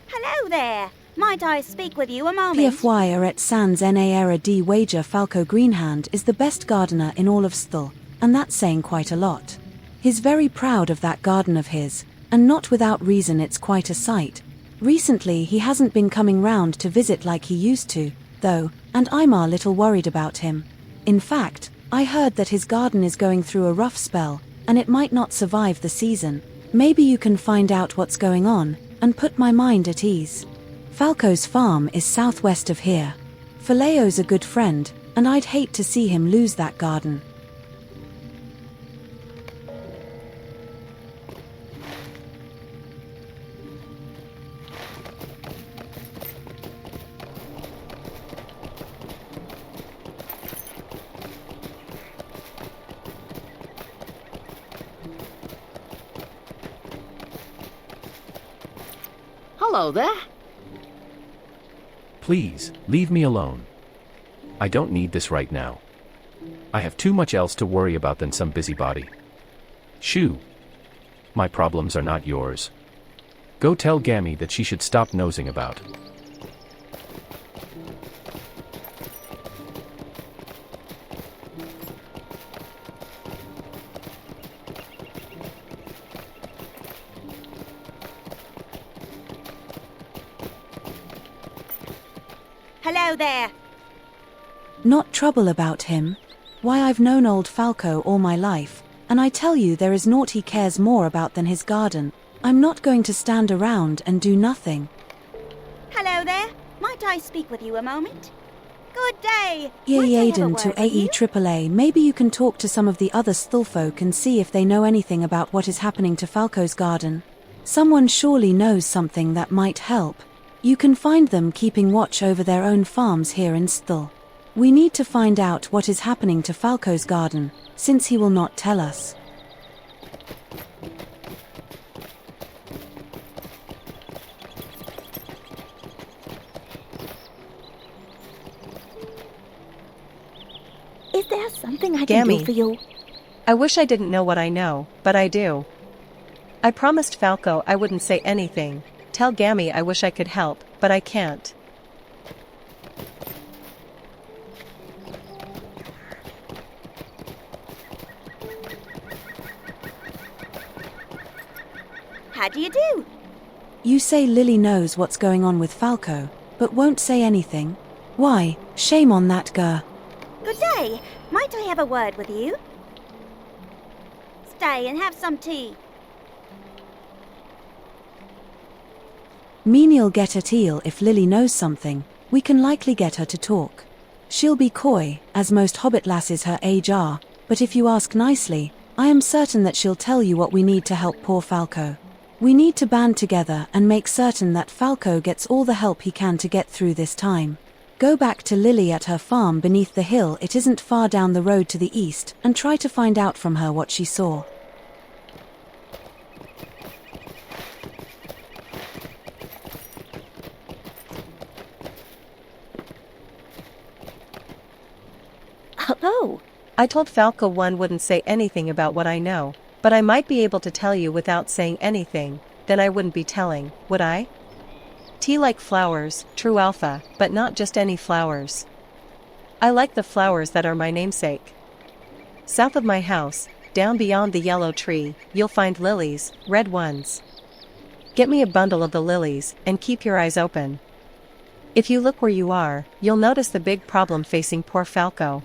Hello there. Might I speak with you a moment? PFY are at Sans Naera D wager Falco Greenhand is the best gardener in all of Sthl, and that's saying quite a lot. He's very proud of that garden of his, and not without reason. It's quite a sight. Recently he hasn't been coming round to visit like he used to, though, and I'm a little worried about him. In fact, I heard that his garden is going through a rough spell, and it might not survive the season. Maybe you can find out what's going on, and put my mind at ease. Falco's farm is southwest of here. Faleo's a good friend, and I'd hate to see him lose that garden. Hello there. Please, leave me alone. I don't need this right now. I have too much else to worry about than some busybody. Shoo. My problems are not yours. Go tell Gammy that she should stop nosing about. Hello there. Not trouble about him. Why, I've known old Falco all my life, and I tell you there is naught he cares more about than his garden. I'm not going to stand around and do nothing. Hello there. Might I speak with you a moment? Good day. Yeah, Might I have a Aiden word to with you? AEAAA. Maybe you can talk to some of the other Sthlfolk and see if they know anything about what is happening to Falco's garden. Someone surely knows something that might help. You can find them keeping watch over their own farms here in Sthl. We need to find out what is happening to Falco's garden, since he will not tell us. Is there something I can Gammy. do for you? I wish I didn't know what I know, but I do. I promised Falco I wouldn't say anything. Tell Gammy I wish I could help, but I can't. How do you do? You say Lily knows what's going on with Falco, but won't say anything? Why, shame on that girl. Good day. Might I have a word with you? Stay and have some tea. Mean'll get at eel if Lily knows something, we can likely get her to talk. She'll be coy, as most hobbit lasses her age are, but if you ask nicely, I am certain that she'll tell you what we need to help poor Falco. We need to band together and make certain that Falco gets all the help he can to get through this time. Go back to Lily at her farm beneath the hill, it isn't far down the road to the east, and try to find out from her what she saw. Oh. I told Falco one wouldn't say anything about what I know, but I might be able to tell you without saying anything, then I wouldn't be telling, would I? Tea like flowers, true alpha, but not just any flowers. I like the flowers that are my namesake. South of my house, down beyond the yellow tree, you'll find lilies, red ones. Get me a bundle of the lilies, and keep your eyes open. If you look where you are, you'll notice the big problem facing poor Falco.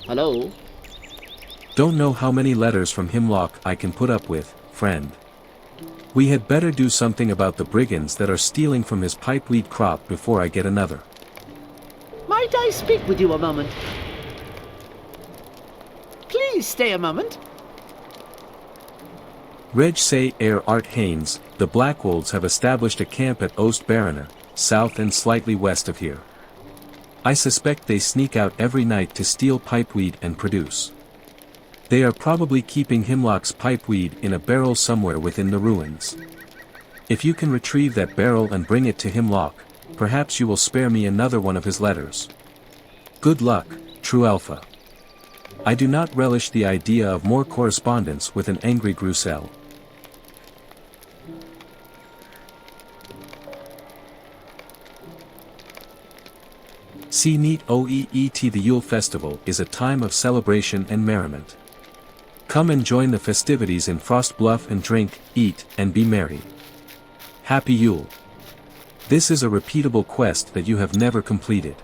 Hello? Don't know how many letters from Hemlock I can put up with, friend. We had better do something about the brigands that are stealing from his pipeweed crop before I get another. Might I speak with you a moment? Please stay a moment. Reg say Air Art Haynes, the Blackwolves have established a camp at Oost Barrener, south and slightly west of here. I suspect they sneak out every night to steal pipeweed and produce. They are probably keeping Hemlock's pipeweed in a barrel somewhere within the ruins. If you can retrieve that barrel and bring it to Hemlock, perhaps you will spare me another one of his letters. Good luck, True Alpha. I do not relish the idea of more correspondence with an angry Grussel. See neat OEET. The Yule Festival is a time of celebration and merriment. Come and join the festivities in Frost Bluff and drink, eat, and be merry. Happy Yule. This is a repeatable quest that you have never completed.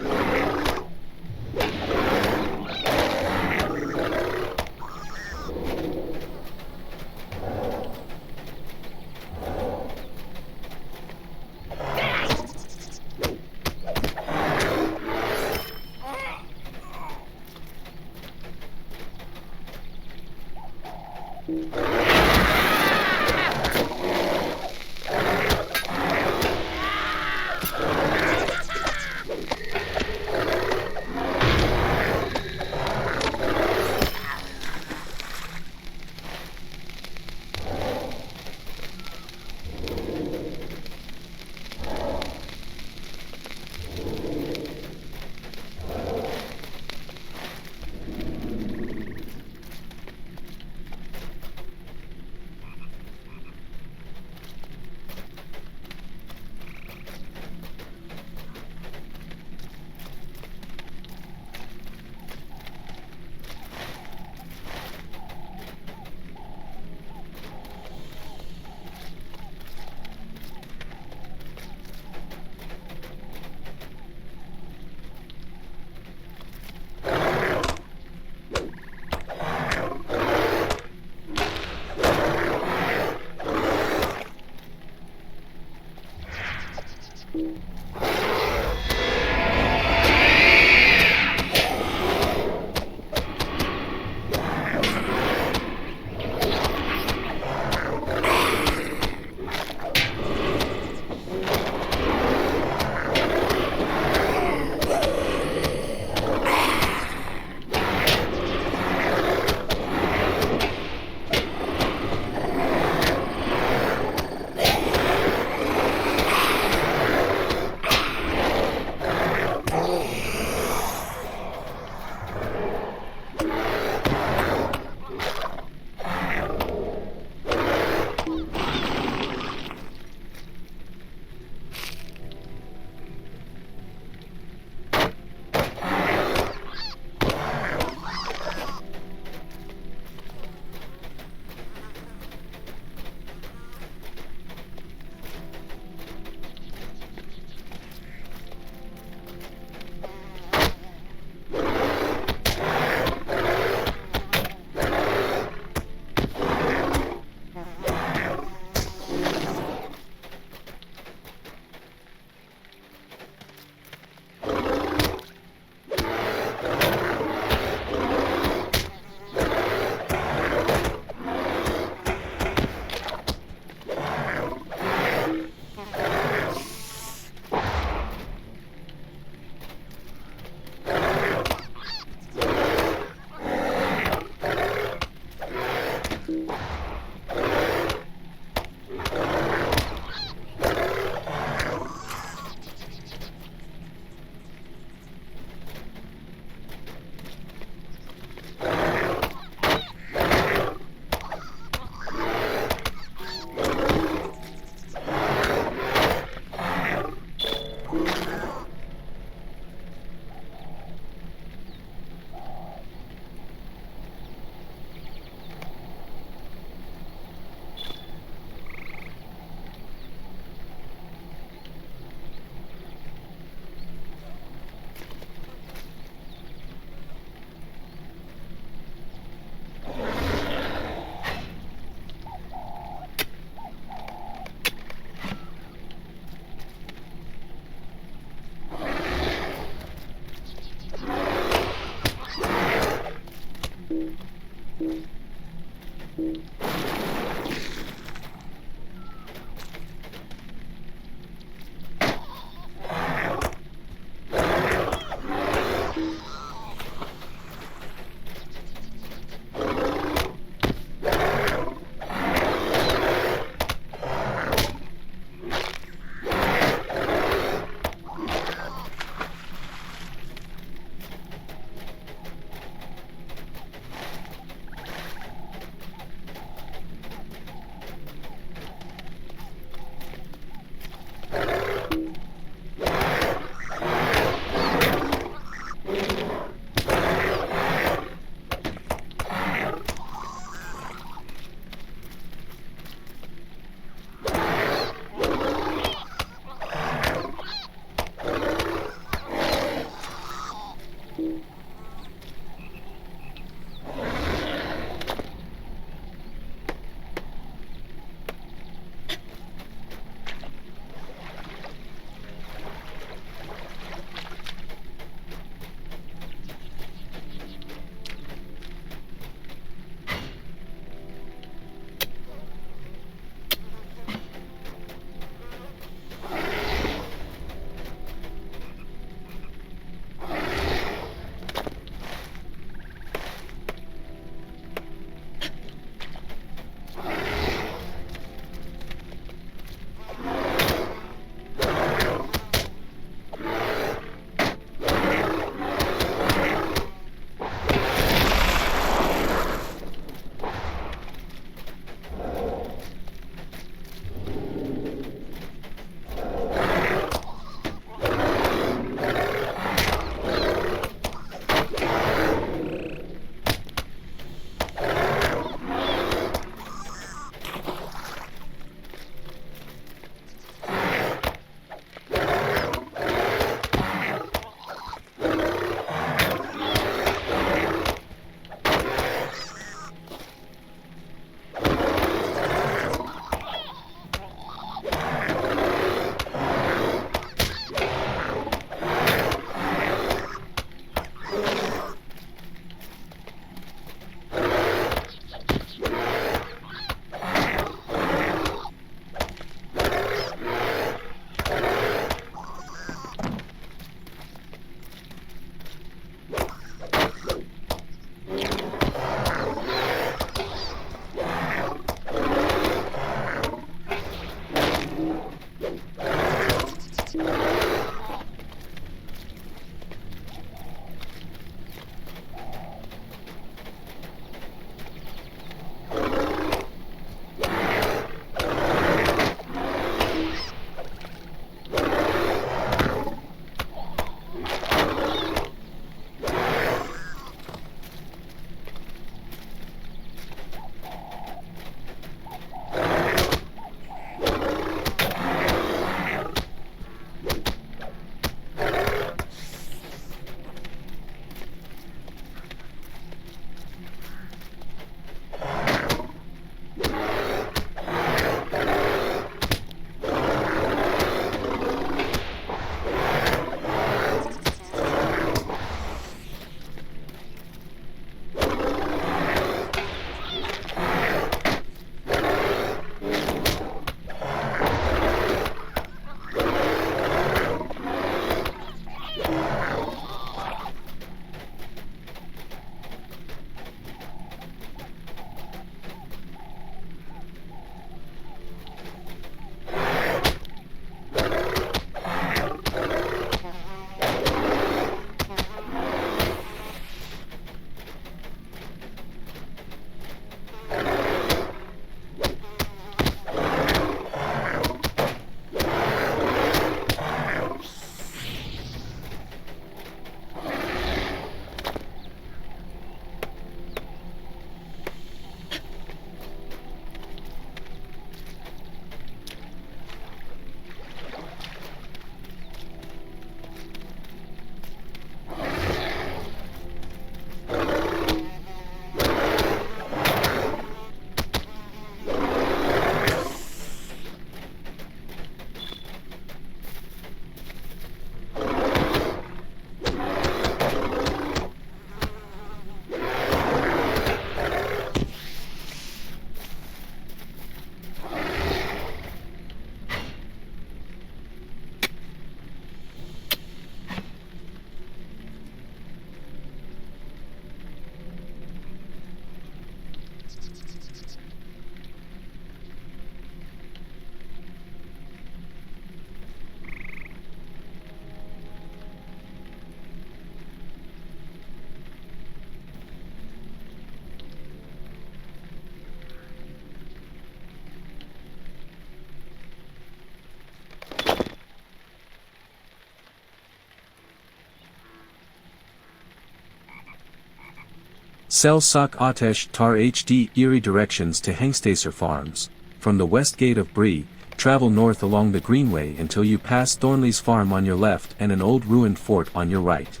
Sell Sak Atesh Tar HD Erie directions to Hengstaser Farms. From the west gate of Bree, travel north along the greenway until you pass Thornley's farm on your left and an old ruined fort on your right.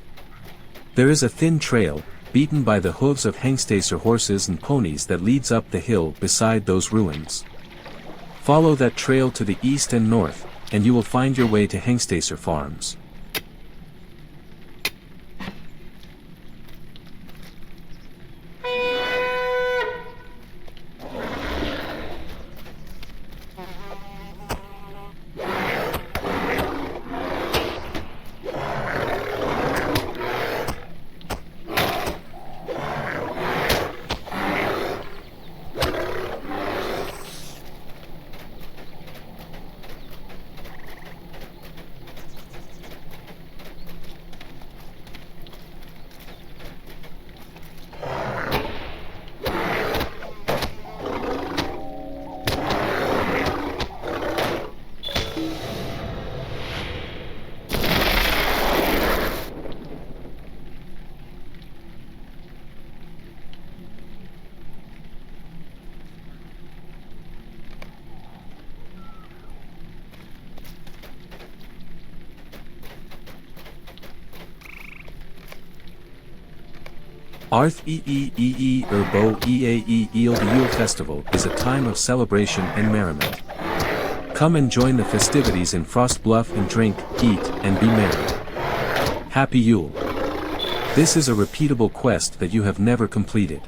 There is a thin trail, beaten by the hooves of Hengstaser horses and ponies that leads up the hill beside those ruins. Follow that trail to the east and north, and you will find your way to Hengstaser Farms. Arth Eee Erbo Eae Eel the Yule Festival is a time of celebration and merriment. Come and join the festivities in Frost Bluff and drink, eat, and be merry. Happy Yule! This is a repeatable quest that you have never completed.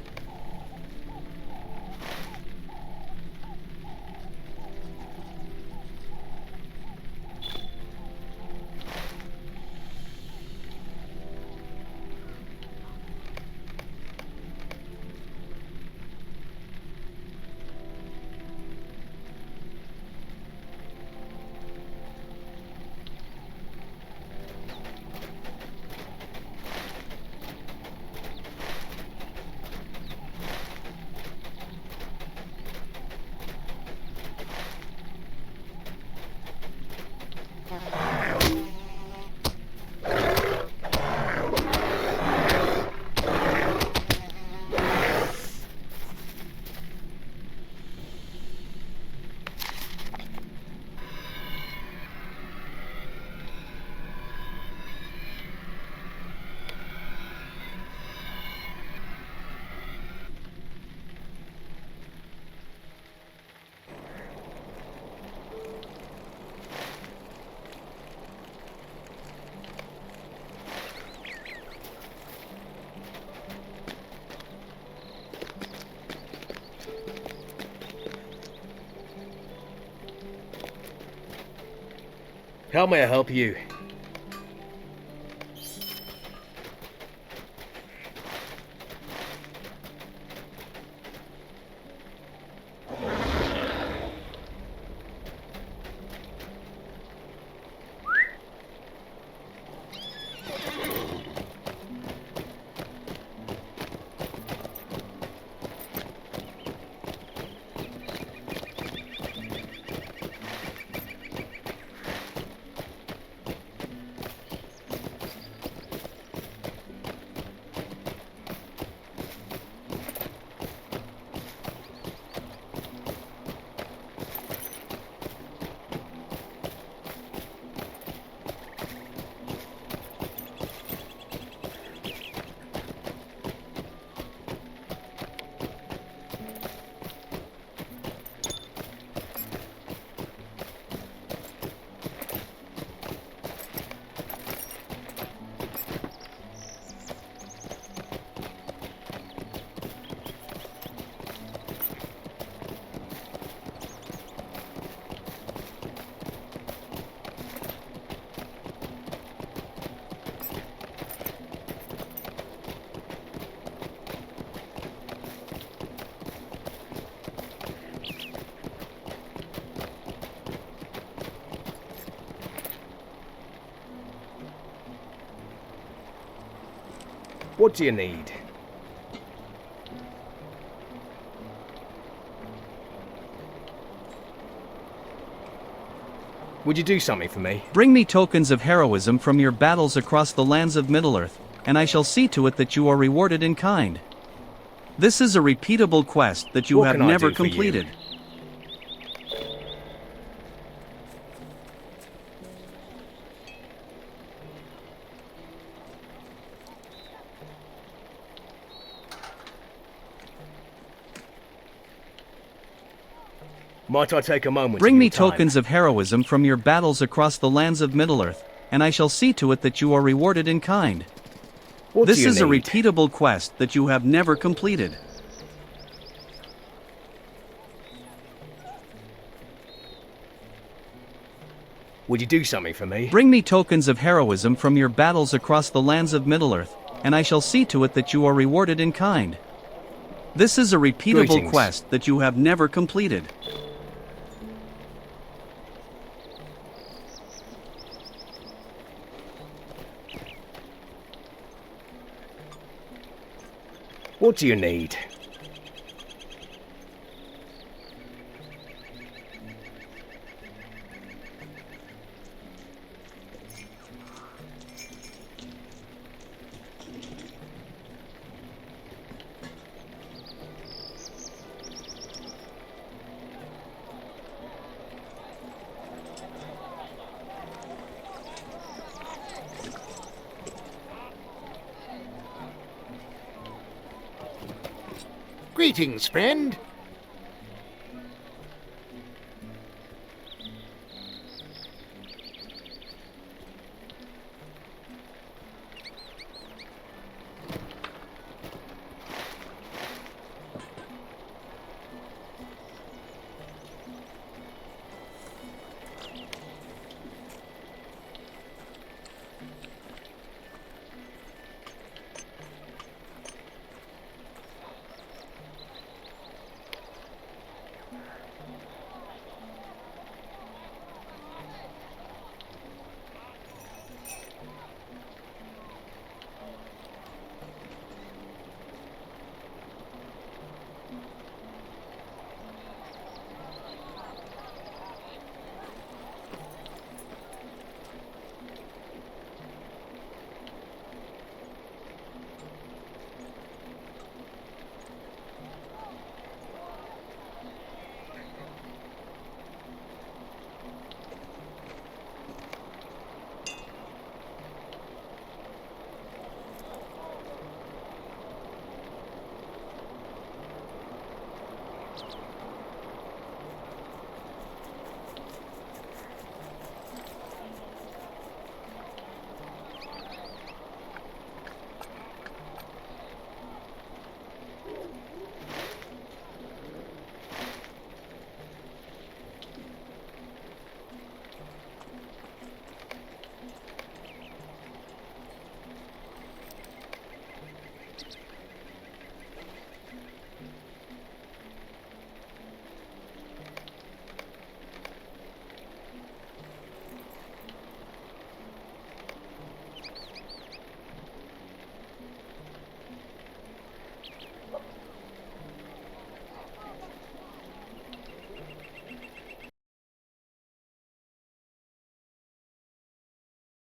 How may I help you? What do you need? Would you do something for me? Bring me tokens of heroism from your battles across the lands of Middle-earth, and I shall see to it that you are rewarded in kind. This is a repeatable quest that you What have can I never do for you? completed. Might I take a moment? Bring of me your time? tokens of heroism from your battles across the lands of Middle-earth, and I shall see to it that you are rewarded in kind. What This do you is a need? repeatable quest that you have never completed. Would you do something for me? Bring me tokens of heroism from your battles across the lands of Middle-earth, and I shall see to it that you are rewarded in kind. This is a repeatable Greetings. quest that you have never completed. What do you need? Greetings, friend.